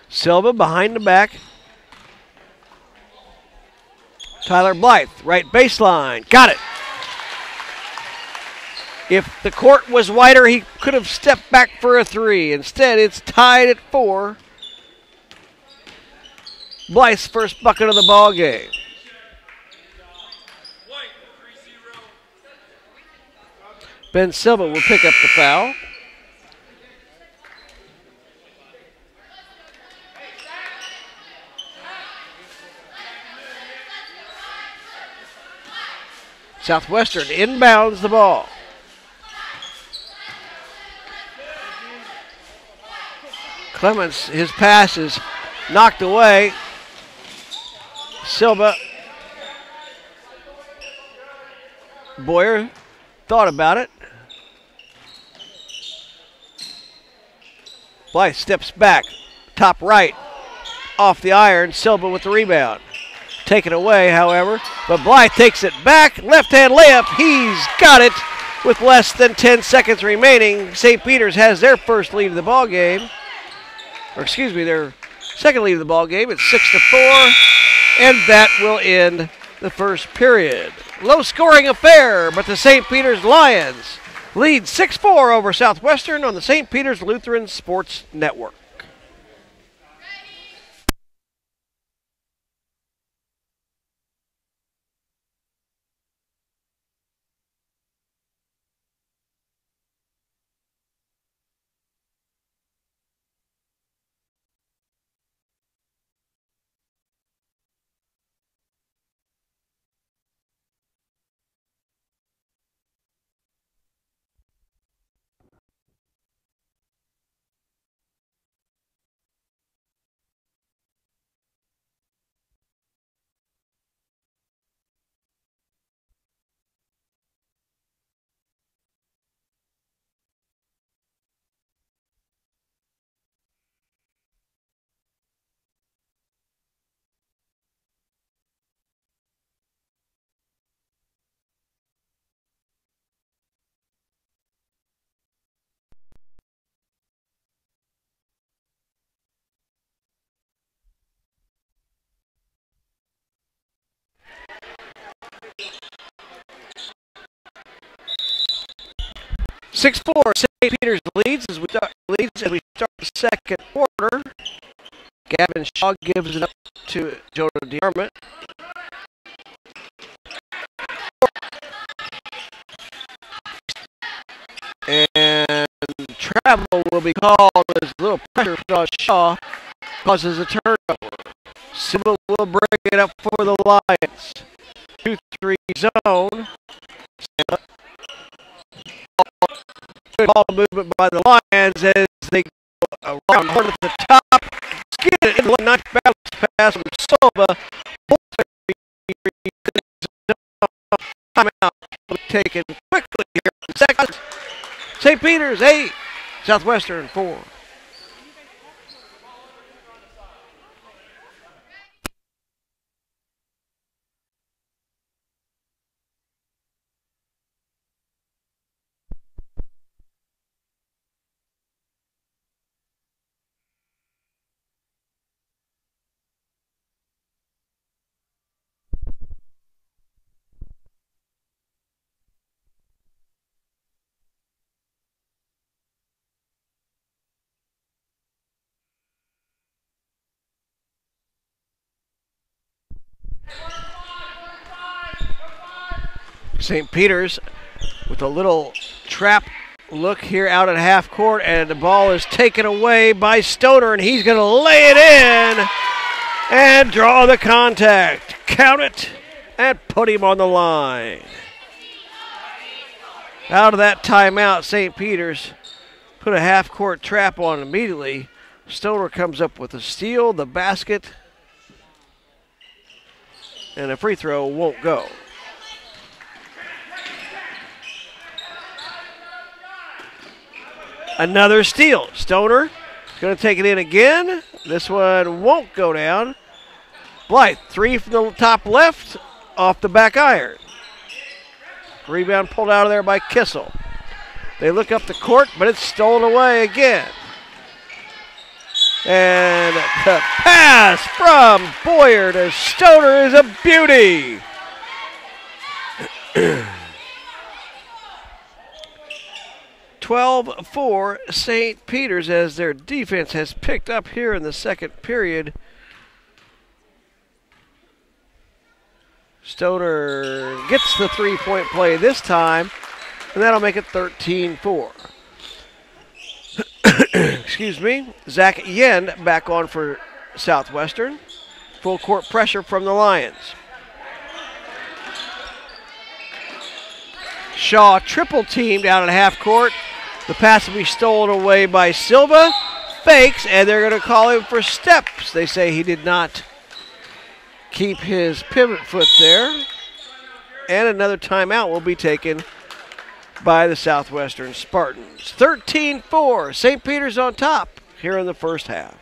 Silva behind the back. Tyler Blythe, right baseline. Got it. If the court was wider, he could have stepped back for a three. Instead, it's tied at 4. Blythe's first bucket of the ball game. Ben Silva will pick up the foul. Southwestern inbounds the ball. Clements, his pass is knocked away. Silva. Boyer thought about it. Blythe steps back, top right, off the iron. Silva with the rebound. Taken away, however, but Blythe takes it back. Left-hand layup, he's got it with less than 10 seconds remaining. St. Peter's has their first lead of the ball game. Or excuse me, their second lead of the ball game. It's 6-4, and that will end the first period. Low-scoring affair, but the St. Peter's Lions lead 6-4 over Southwestern on the St. Peter's Lutheran Sports Network. 6-4. St. Peter's leads as we start the second quarter. Gavin Shaw gives it up to Jonah DeArmond. And travel will be called as a little pressure put on Shaw causes a turnover. Silva will bring it up for the Lions. 2-3 zone. Good ball movement by the Lions as they go around hard at the top. Get it in the nice bounce pass from Silva. Timeout will be taken quickly here in seconds. St. Peter's 8, Southwestern 4. St. Peter's with a little trap look here out at half court, and the ball is taken away by Stoner, and he's going to lay it in and draw the contact. Count it and put him on the line. Out of that timeout, St. Peter's put a half court trap on immediately. Stoner comes up with a steal, the basket, and a free throw won't go. Another steal. Stoner is going to take it in again. This one won't go down. Blythe, 3 from the top left, off the back iron. Rebound pulled out of there by Kissel. They look up the court, but it's stolen away again. And the pass from Boyer to Stoner is a beauty. 12-4 St. Peter's as their defense has picked up here in the second period. Stoner gets the three-point play this time, and that'll make it 13-4. Excuse me. Zach Yen back on for Southwestern. Full court pressure from the Lions. Shaw triple teamed out at half court. The pass will be stolen away by Silva. Fakes, and they're going to call him for steps. They say he did not keep his pivot foot there. And another timeout will be taken by the Southwestern Spartans. 13-4. St. Peter's on top here in the first half.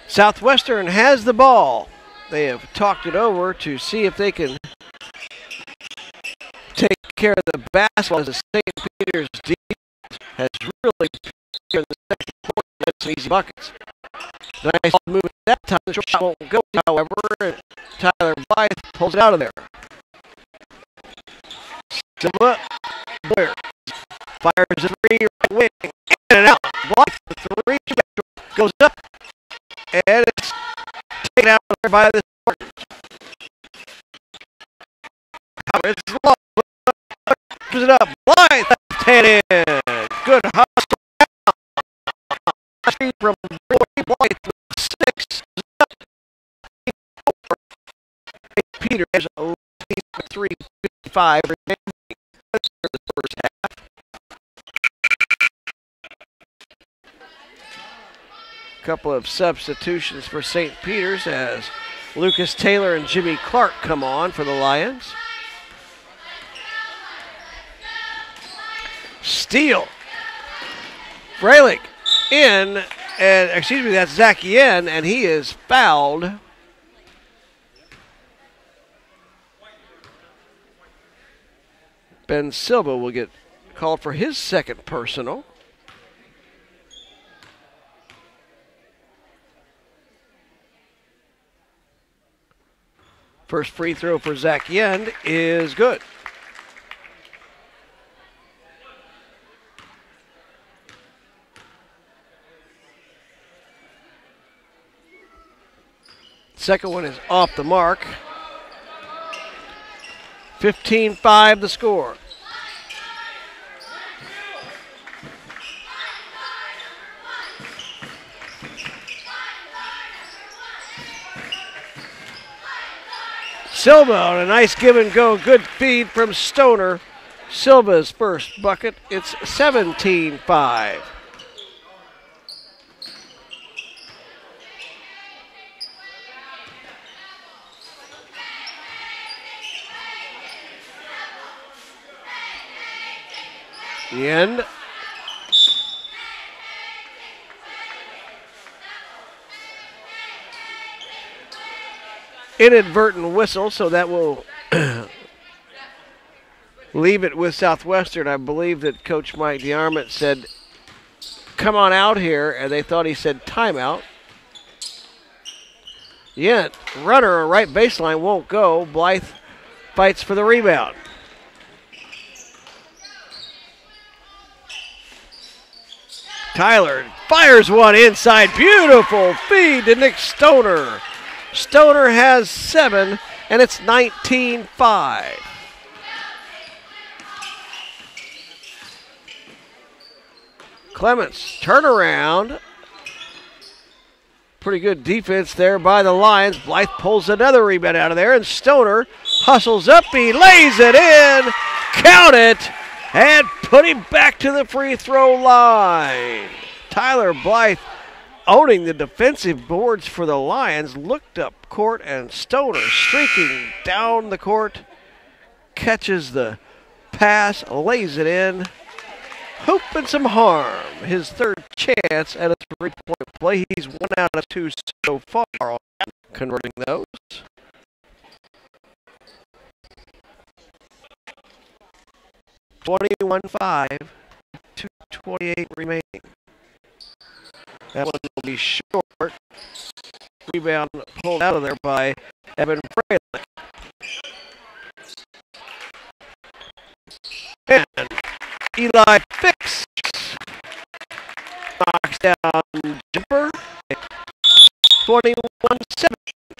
Southwestern has the ball. They have talked it over to see if they can take care of the basketball as the St. Peter's defense has really here in the second quarter led some easy buckets. Nice move at that time. The shot won't go, however. Tyler Blythe pulls it out of there. Silva, Boyer fires a three, right wing, in and out. Blythe, the three, goes up. And it's taken out there by the Spartans. It's long. Blythe left hand in. Good hustle from Blythe with 6. Peters has 3:55 remaining for the first half. Couple of substitutions for St. Peter's as Lucas Taylor and Jimmy Clark come on for the Lions. Steele. Freilich in, and excuse me, that's Zach Yen, and he is fouled. Ben Silva will get called for his second personal. First free throw for Zach Yen is good. Second one is off the mark. 15-5 the score. Silva on a nice give and go. Good feed from Stoner. Silva's first bucket. It's 17-5. The end. Inadvertent whistle, so that will leave it with Southwestern. I believe that Coach Mike DeArmond said, come on out here, and they thought he said timeout. Yet, runner right baseline won't go. Blythe fights for the rebound. Tyler fires one inside. Beautiful feed to Nick Stoner. Stoner has 7, and it's 19-5. Clements, turnaround. Pretty good defense there by the Lions. Blythe pulls another rebound out of there, and Stoner hustles up. He lays it in. Count it. And put him back to the free throw line. Tyler Blythe owning the defensive boards for the Lions. Looked up court, and Stoner streaking down the court. Catches the pass, lays it in. Hoping some harm. His third chance at a three-point play. He's 1 out of 2 so far on converting those. (21-5), 2:28 remaining. That one will be short. Rebound pulled out of there by Evan Freilich. And Eli Fix knocks down jumper. 21-7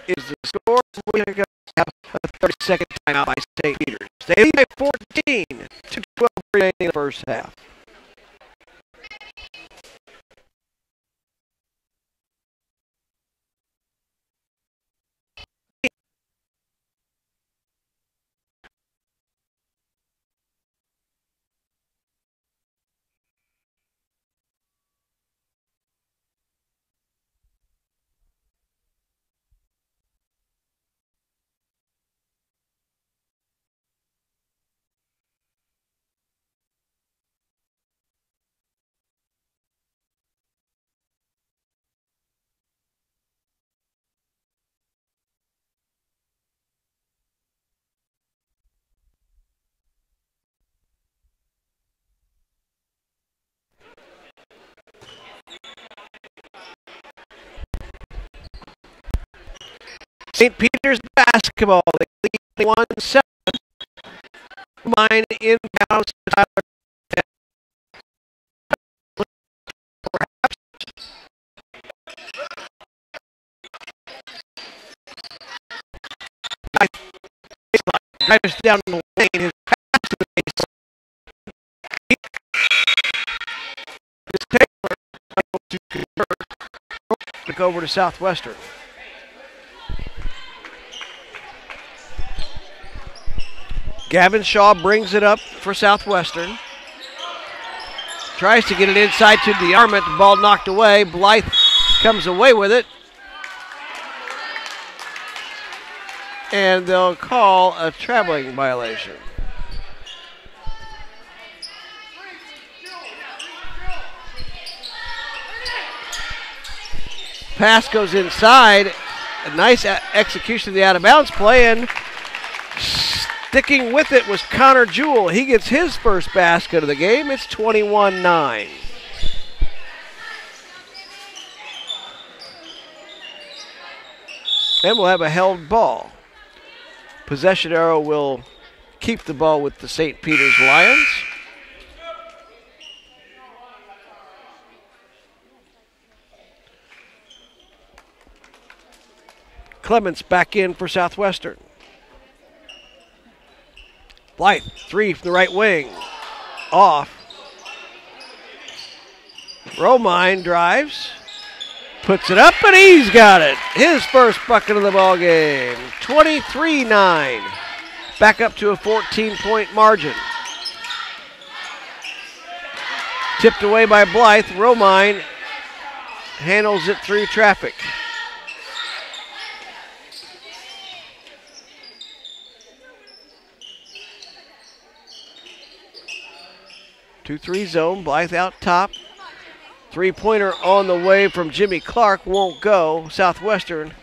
is the score. We're going to have a 30-second timeout by St. Peter's. They lead by 14, 2:12 remaining in the first half. St. Peter's basketball. They lead 1-7. Mine inbounds to Tyler. Drives down the lane. His pass to the over to Southwestern. Gavin Shaw brings it up for Southwestern. Tries to get it inside to DeArmond. The ball knocked away. Blythe comes away with it. And they'll call a traveling violation. Pass goes inside. A nice execution of the out-of-bounds play, and sticking with it was Connor Jewell. He gets his first basket of the game. It's 21-9. And we'll have a held ball. Possession arrow will keep the ball with the St. Peter's Lions. Clements back in for Southwestern. Blythe, three from the right wing. Off. Romine drives. Puts it up, and he's got it. His first bucket of the ball game. 23-9. Back up to a 14-point margin. Tipped away by Blythe. Romine handles it through traffic. Two-three zone. Blythe out top. Three-pointer on the way from Jimmy Clark won't go. Southwestern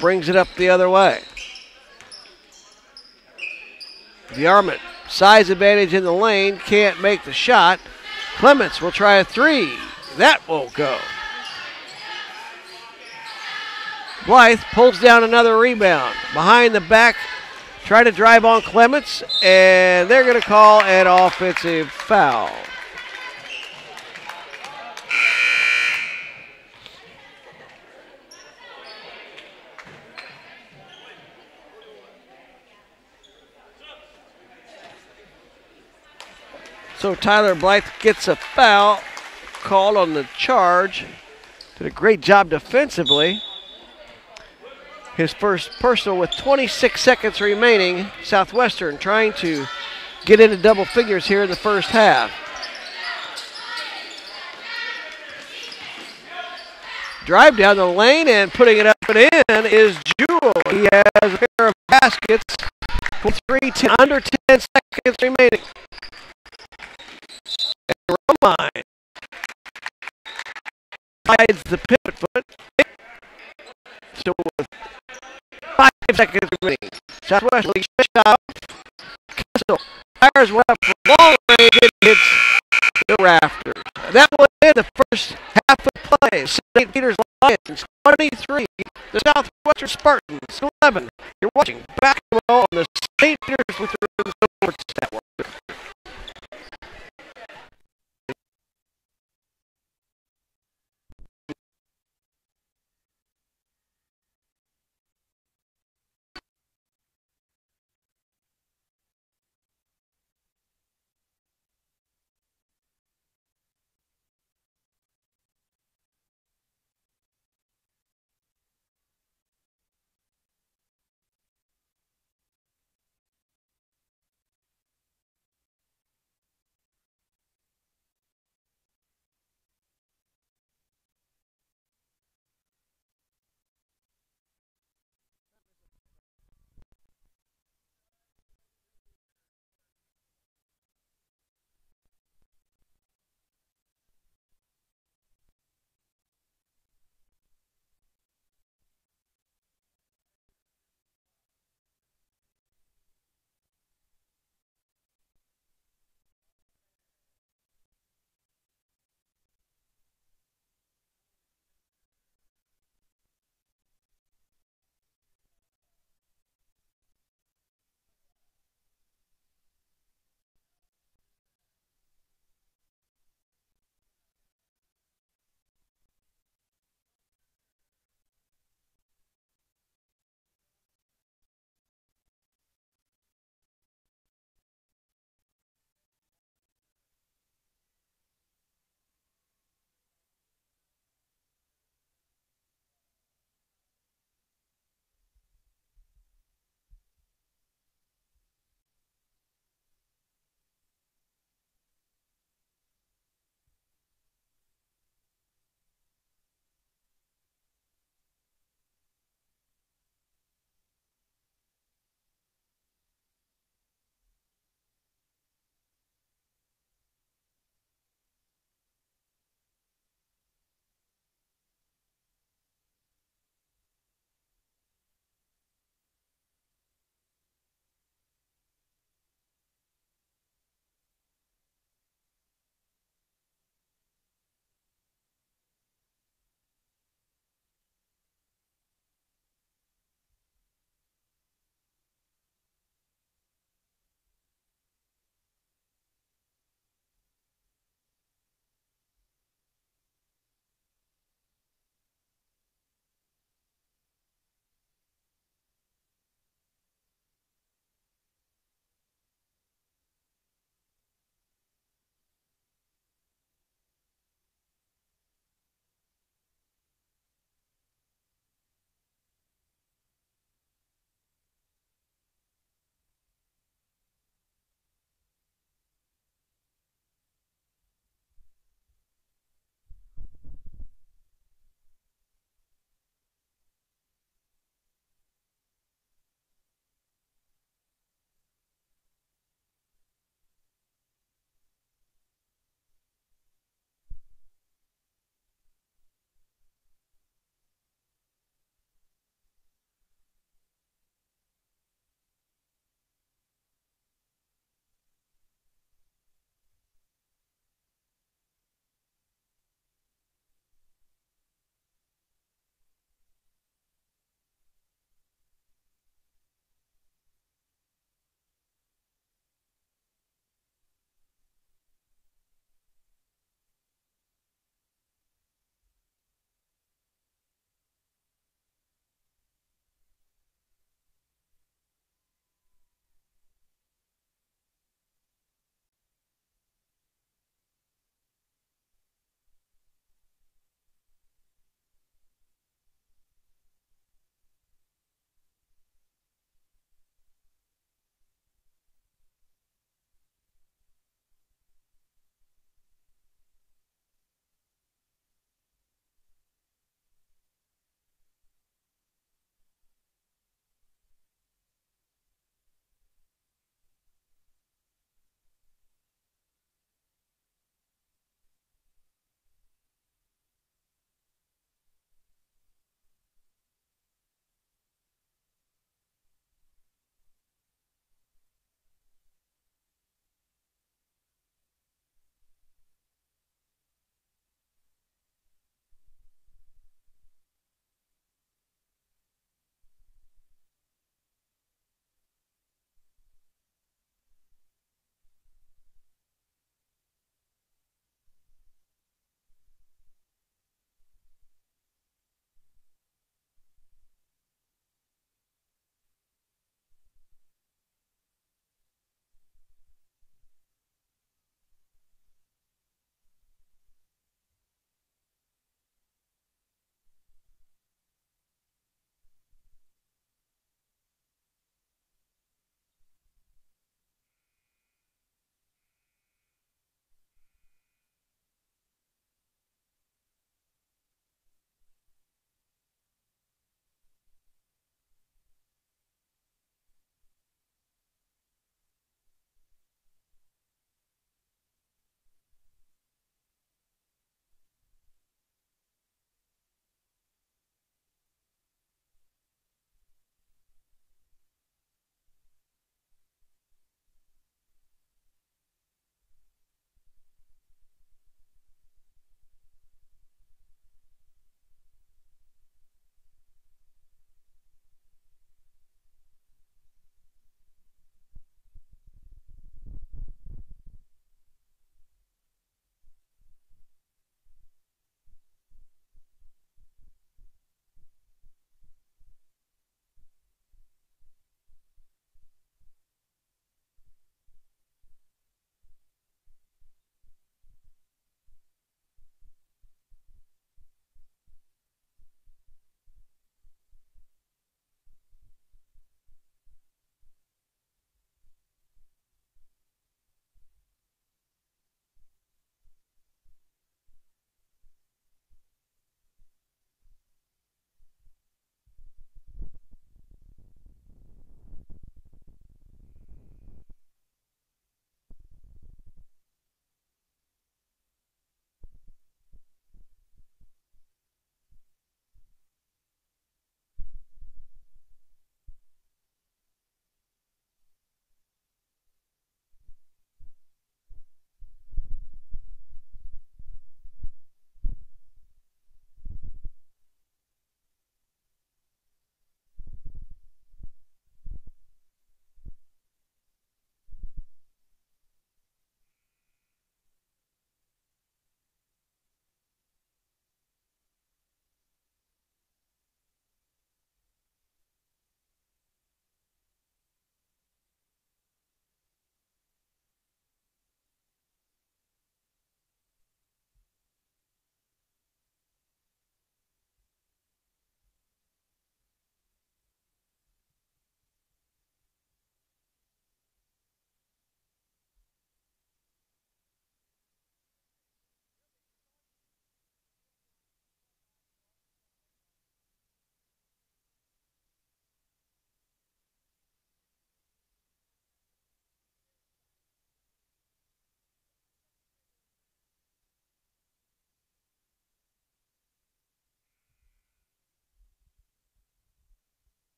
brings it up the other way. DeArmond, size advantage in the lane, can't make the shot. Clements will try a three. That won't go. Blythe pulls down another rebound. Behind the back, try to drive on Clements, and they're going to call an offensive foul. So Tyler Blythe gets a foul called on the charge. Did a great job defensively. His first personal with 26 seconds remaining. Southwestern trying to get into double figures here in the first half. Drive down the lane and putting it up and in is Jewell. He has a pair of baskets for under 10 seconds remaining. Romine slides the pivot foot. So with 5 seconds remaining, Southwest league shot. Kessel fires one up for long range and hits the rafters. That will end the first half of play. St. Peter's Lions 23, the Southwestern Spartans 11. You're watching basketball on the St. Peter's Lutheran Sports Network.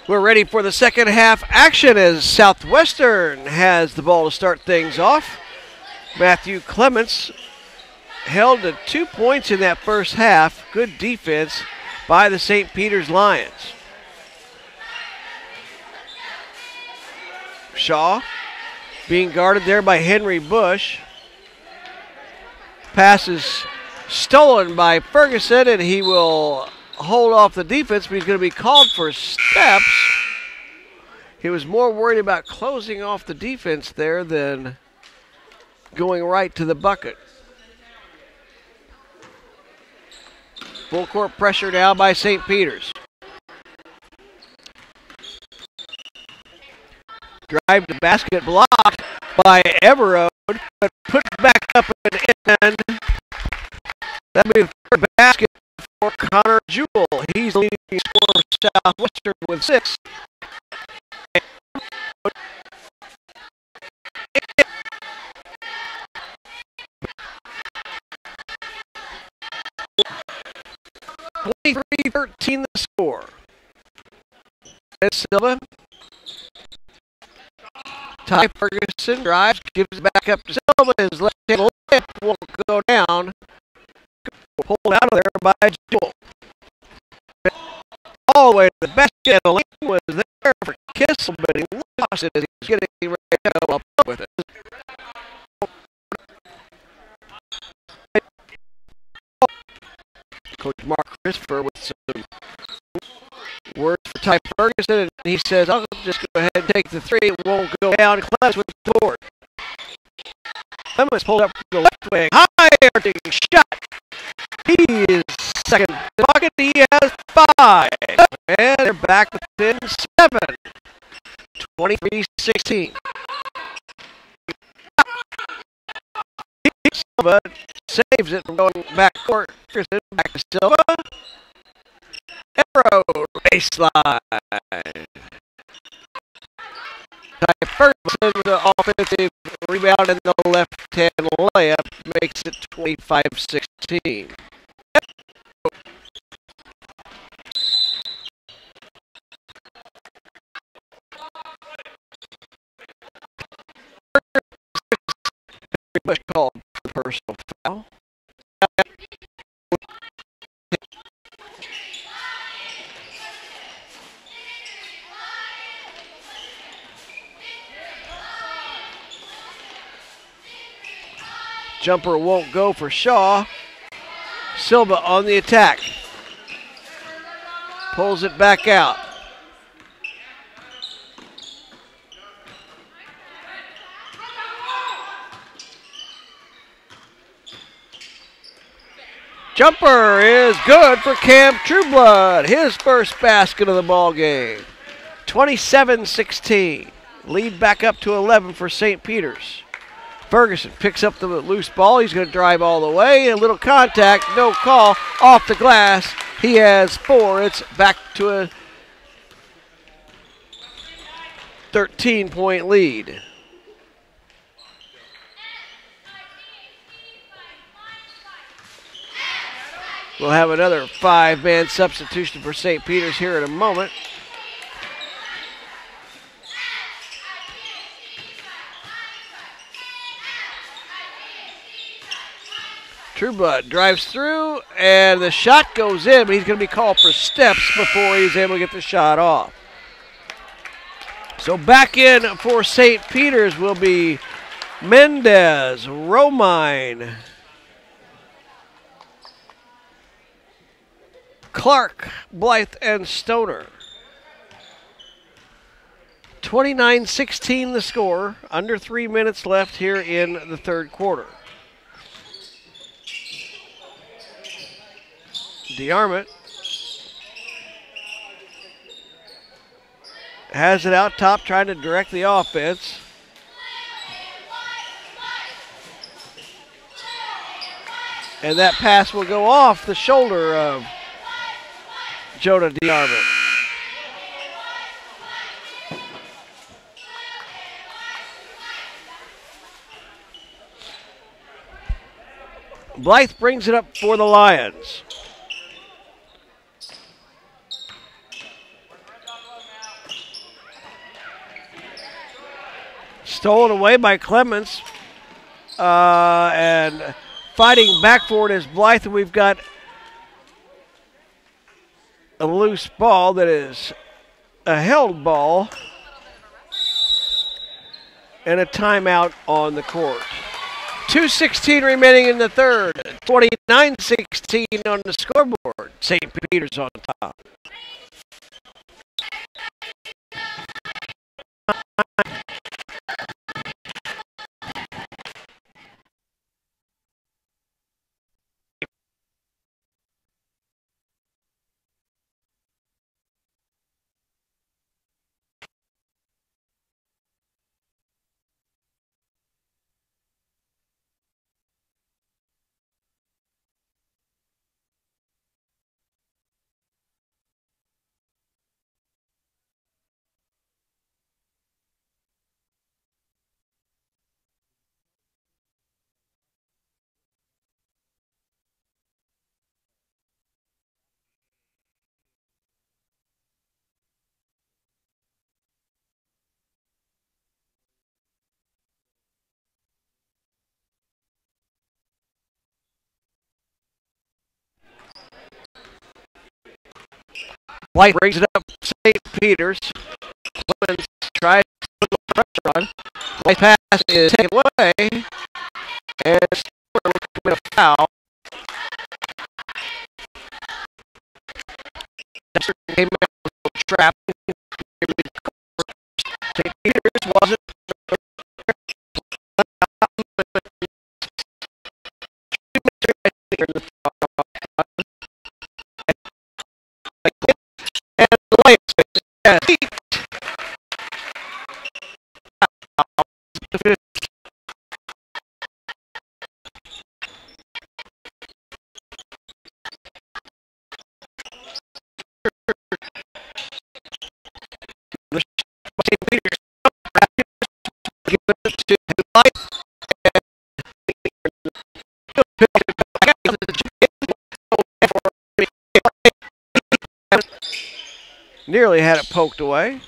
We're ready for the second half action as Southwestern has the ball to start things off. Matthew Clements held to 2 points in that first half. Good defense by the St. Peter's Lions. Shaw being guarded there by Henry Bush. Pass is stolen by Ferguson, and he will hold off the defense, but he's going to be called for steps. He was more worried about closing off the defense there than going right to the bucket. Full court pressure now by St. Peter's. Drive to basket blocked by Everode, but put back up and in. That'll be the third basket for Connor Jewell. He's the leading scorer for Southwestern with 6. (23-13) the score. And Silva. Ty Ferguson drives, gives it back up to Silva. His left hand lip won't go down. Pulled out of there by Jewell. All the way to the basket. The lane was there for Kissel, but he lost it as he was getting ready to go up with it. Coach Mark Christopher with some words for Ty Ferguson, and he says, I'll just go ahead and take the 3. It won't go down. Clemens with the board. Clemens pulled up from the left wing. High-arching shot. He is second to the bucket. He has 5. And they're back within 7. 23-16. Silva saves it from going back court. Back to Silva. Arrow baseline. Ty Ferguson with the offensive rebound and the left-hand layup makes it 25-16. Bush called for the personal foul. Jumper won't go for Shaw. Silva on the attack. Pulls it back out. Jumper is good for Cam Trueblood. His first basket of the ball game. 27-16. Lead back up to 11 for St. Peter's. Ferguson picks up the loose ball. He's going to drive all the way. A little contact, no call. Off the glass. He has 4. It's back to a 13-point lead. We'll have another 5-man substitution for St. Peter's here in a moment. Trueblood drives through, and the shot goes in, but he's going to be called for steps before he's able to get the shot off. So back in for St. Peter's will be Mendez, Romine, Clark, Blythe, and Stoner. 29-16 the score. Under 3 minutes left here in the third quarter. DeArmond has it out top, trying to direct the offense. And that pass will go off the shoulder of Jonah DeArmond. Blythe brings it up for the Lions. Stolen away by Clements. And fighting back for it is Blythe. We've got a loose ball that is a held ball and a timeout on the court. 2:16 remaining in the third. 29-16 on the scoreboard. St. Peter's on top. White brings it up St. Peter's. Clemens tries to put the pressure on. White pass is taken away. And Stoner will commit a foul. Dexter came out with a trap. St. Peter's wasn't. Nearly had it poked away.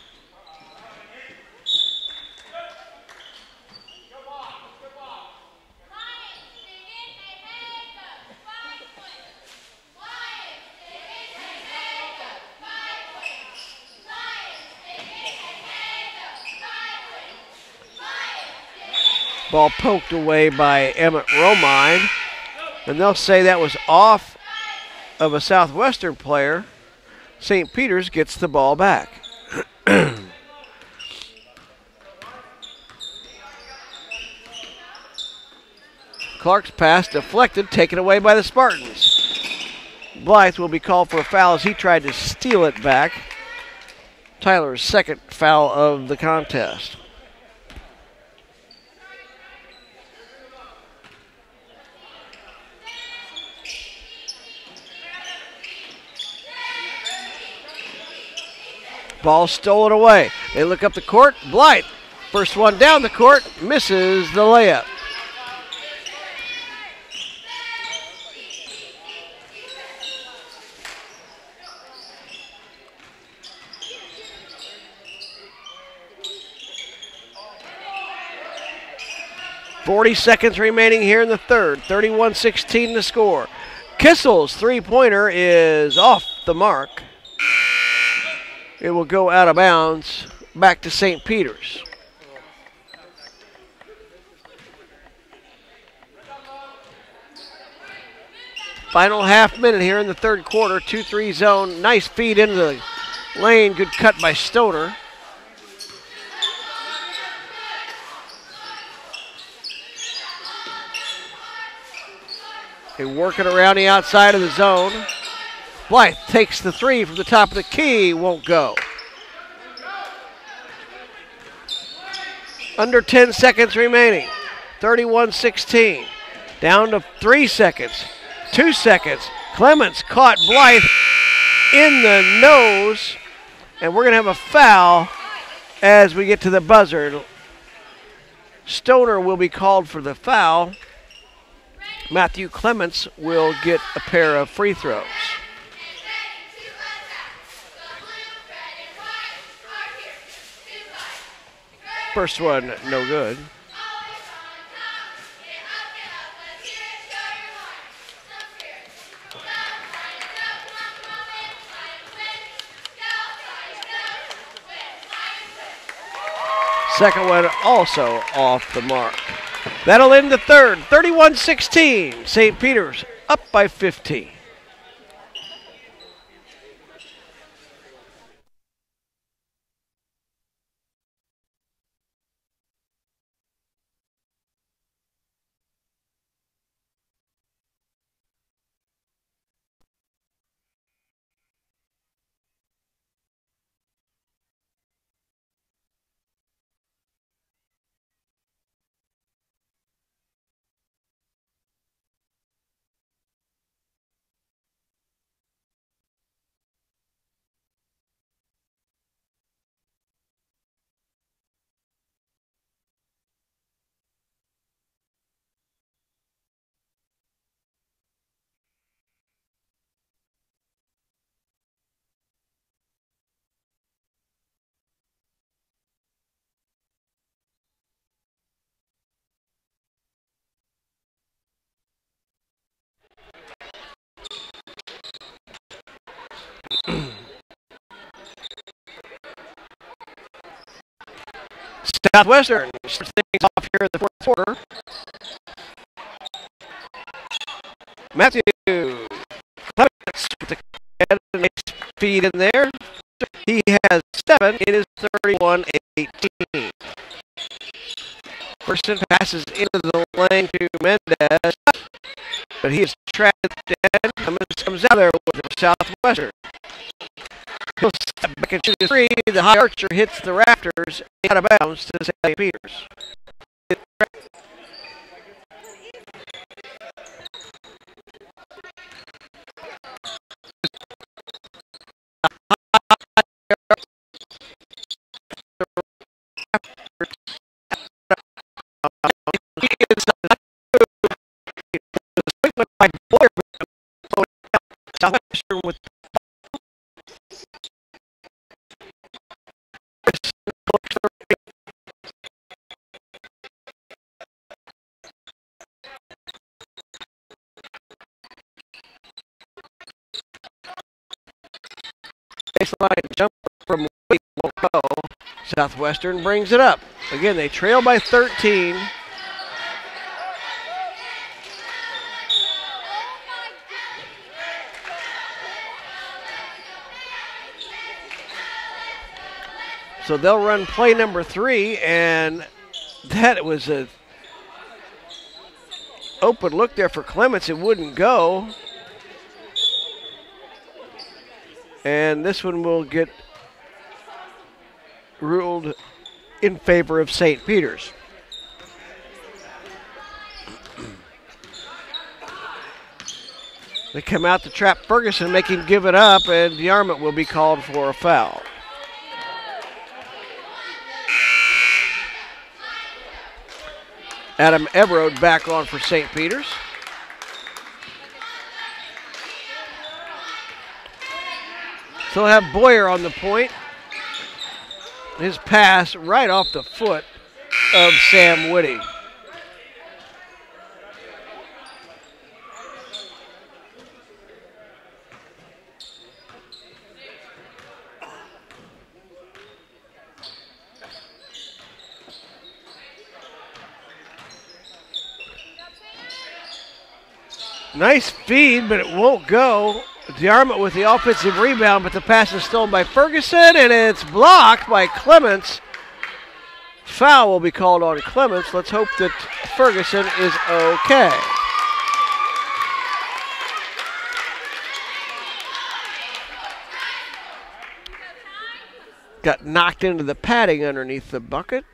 Ball poked away by Emmett Romine, and they'll say that was off of a Southwestern player. St. Peter's gets the ball back. Clark's pass deflected, taken away by the Spartans. Blythe will be called for a foul as he tried to steal it back. Tyler's second foul of the contest. Ball stolen away. They look up the court. Blythe, first one down the court, misses the layup. .40 seconds remaining here in the third. 31-16 to score. Kissel's three-pointer is off the mark. It will go out of bounds back to St. Peter's. Final half minute here in the third quarter. 2-3 zone. Nice feed into the lane. Good cut by Stoner. They work it around the outside of the zone. Blythe takes the three from the top of the key, won't go. Under 10 seconds remaining. 31-16. Down to 3 seconds. 2 seconds. Clements caught Blythe in the nose. And we're going to have a foul as we get to the buzzer. Stoner will be called for the foul. Matthew Clements will get a pair of free throws. First one, no good. Second one also off the mark. That'll end the third. 31-16. St. Peter's up by 15. Southwestern starts things off here in the fourth quarter. Matthew Clements with the nice feed in there. He has 7. It is 31-18. Person passes into the lane to Mendez, but he is trapped and Clements comes out there with the Southwestern. He'll step back and shoot his three. The high archer hits the rafters out of bounds to St. Peter's. Southwestern with baseline jump from Wake won't go. Southwestern brings it up. Again, they trail by 13. So they'll run play number 3, and that was a open look there for Clements. It wouldn't go. And this one will get ruled in favor of St. Peter's. They come out to trap Ferguson, make him give it up, and DeArmond will be called for a foul. Adam Everode back on for St. Peter's. So they'll have Boyer on the point. His pass right off the foot of Sam Whitty. Nice feed, but it won't go. DeArmond with the offensive rebound, but the pass is stolen by Ferguson, and it's blocked by Clements. Foul will be called on Clements. Let's hope that Ferguson is okay. Got knocked into the padding underneath the bucket.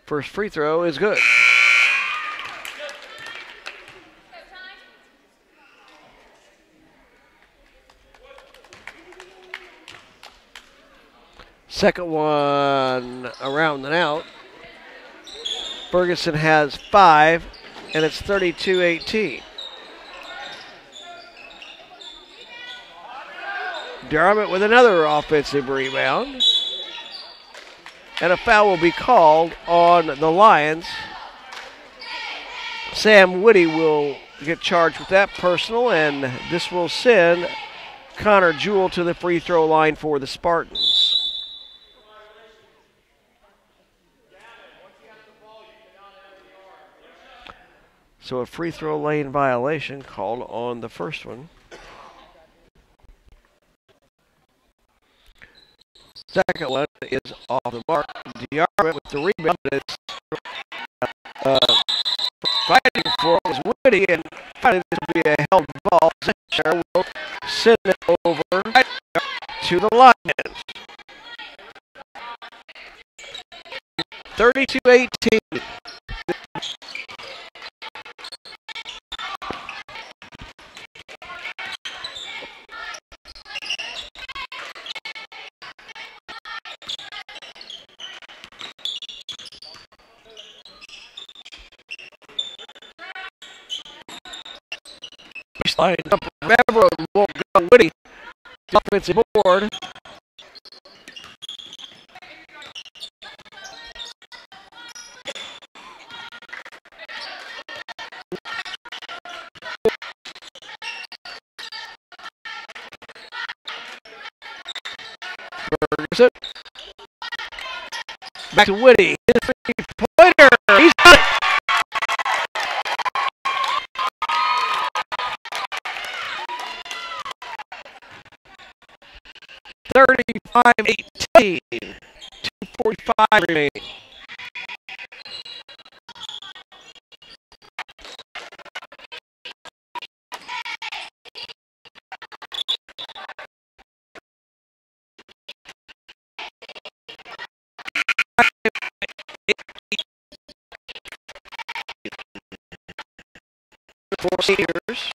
First free throw is good. Second one around and out. Ferguson has 5, and it's 32-18. DeArmond with another offensive rebound. And a foul will be called on the Lions. Sam Woody will get charged with that personal, and this will send Connor Jewell to the free throw line for the Spartans. So a free throw lane violation called on the first one. Second one is off the mark. DR went with the rebound. It's fighting for it was Woody, and finally this will be a held ball. Zesher will send it over to the Lions. 32-18. Baseline up Railroad won't go. Woody, offensive board. Ferguson. Back to Woody. His three-pointer. He's got it. $35-18. 2:45 remaining. For seniors.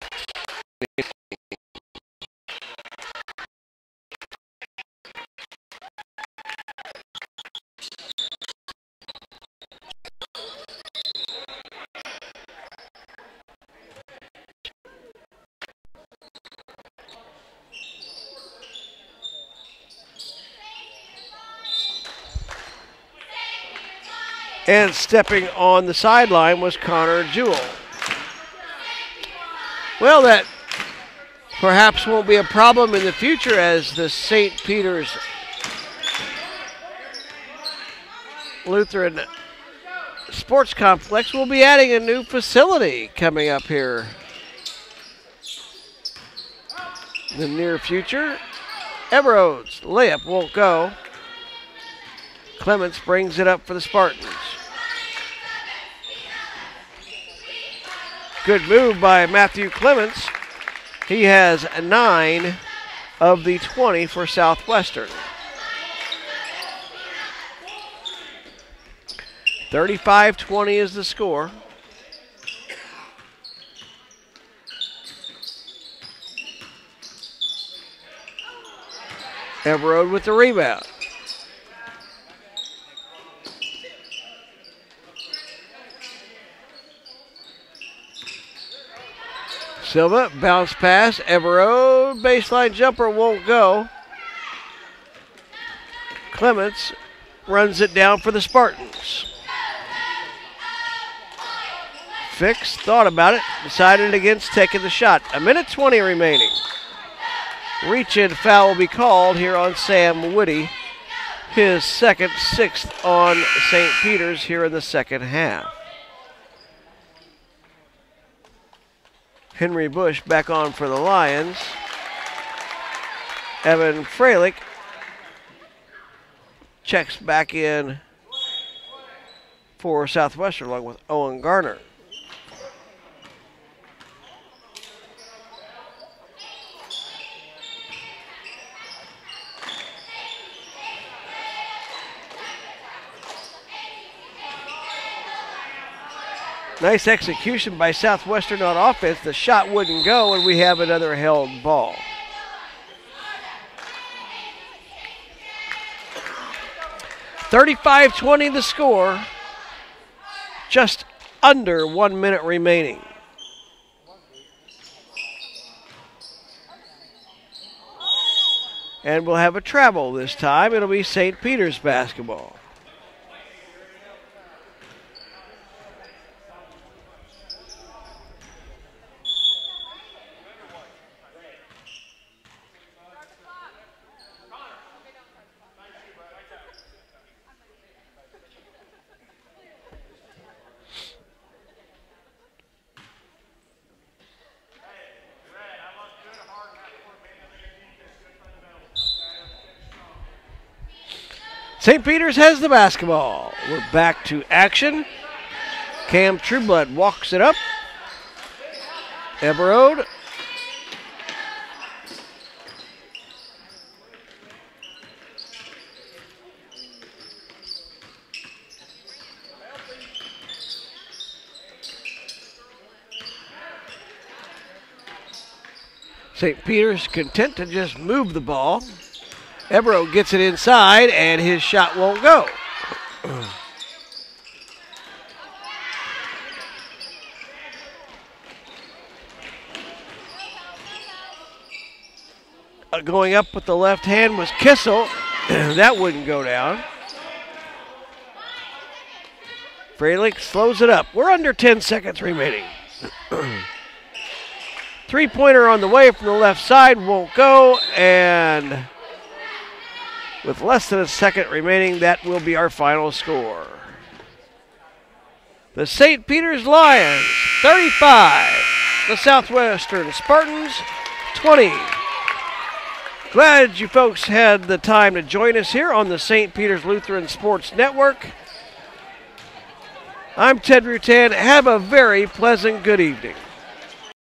And stepping on the sideline was Connor Jewell. Well, that perhaps won't be a problem in the future as the St. Peter's Lutheran Sports Complex will be adding a new facility coming up here in the near future. Everode's layup won't go. Clements brings it up for the Spartans. Good move by Matthew Clements. He has 9 of the 20 for Southwestern. 35-20 is the score. Everode with the rebound. Silva, bounce pass, Everode, baseline jumper won't go. Clements runs it down for the Spartans. Fix, thought about it, decided against taking the shot. 1:20 remaining. Reach-in foul will be called here on Sam Woody. His second, 6th on St. Peter's here in the second half. Henry Bush back on for the Lions. Evan Freilich checks back in for Southwestern along with Owen Garner. Nice execution by Southwestern on offense. The shot wouldn't go, and we have another held ball. $35-20 the score. Just under 1 minute remaining. And we'll have a travel this time. It'll be St. Peter's basketball. St. Peter's has the basketball. We're back to action. Cam Trueblood walks it up. Eberode. St. Peter's content to just move the ball. Eberode gets it inside, and his shot won't go. Going up with the left hand was Kissel. That wouldn't go down. Freilich slows it up. We're under 10 seconds remaining. Three-pointer on the way from the left side won't go, and with less than a second remaining, that will be our final score. The St. Peter's Lions, 35. The Southwestern Spartans, 20. Glad you folks had the time to join us here on the St. Peter's Lutheran Sports Network. I'm Ted Rutan. Have a very pleasant good evening.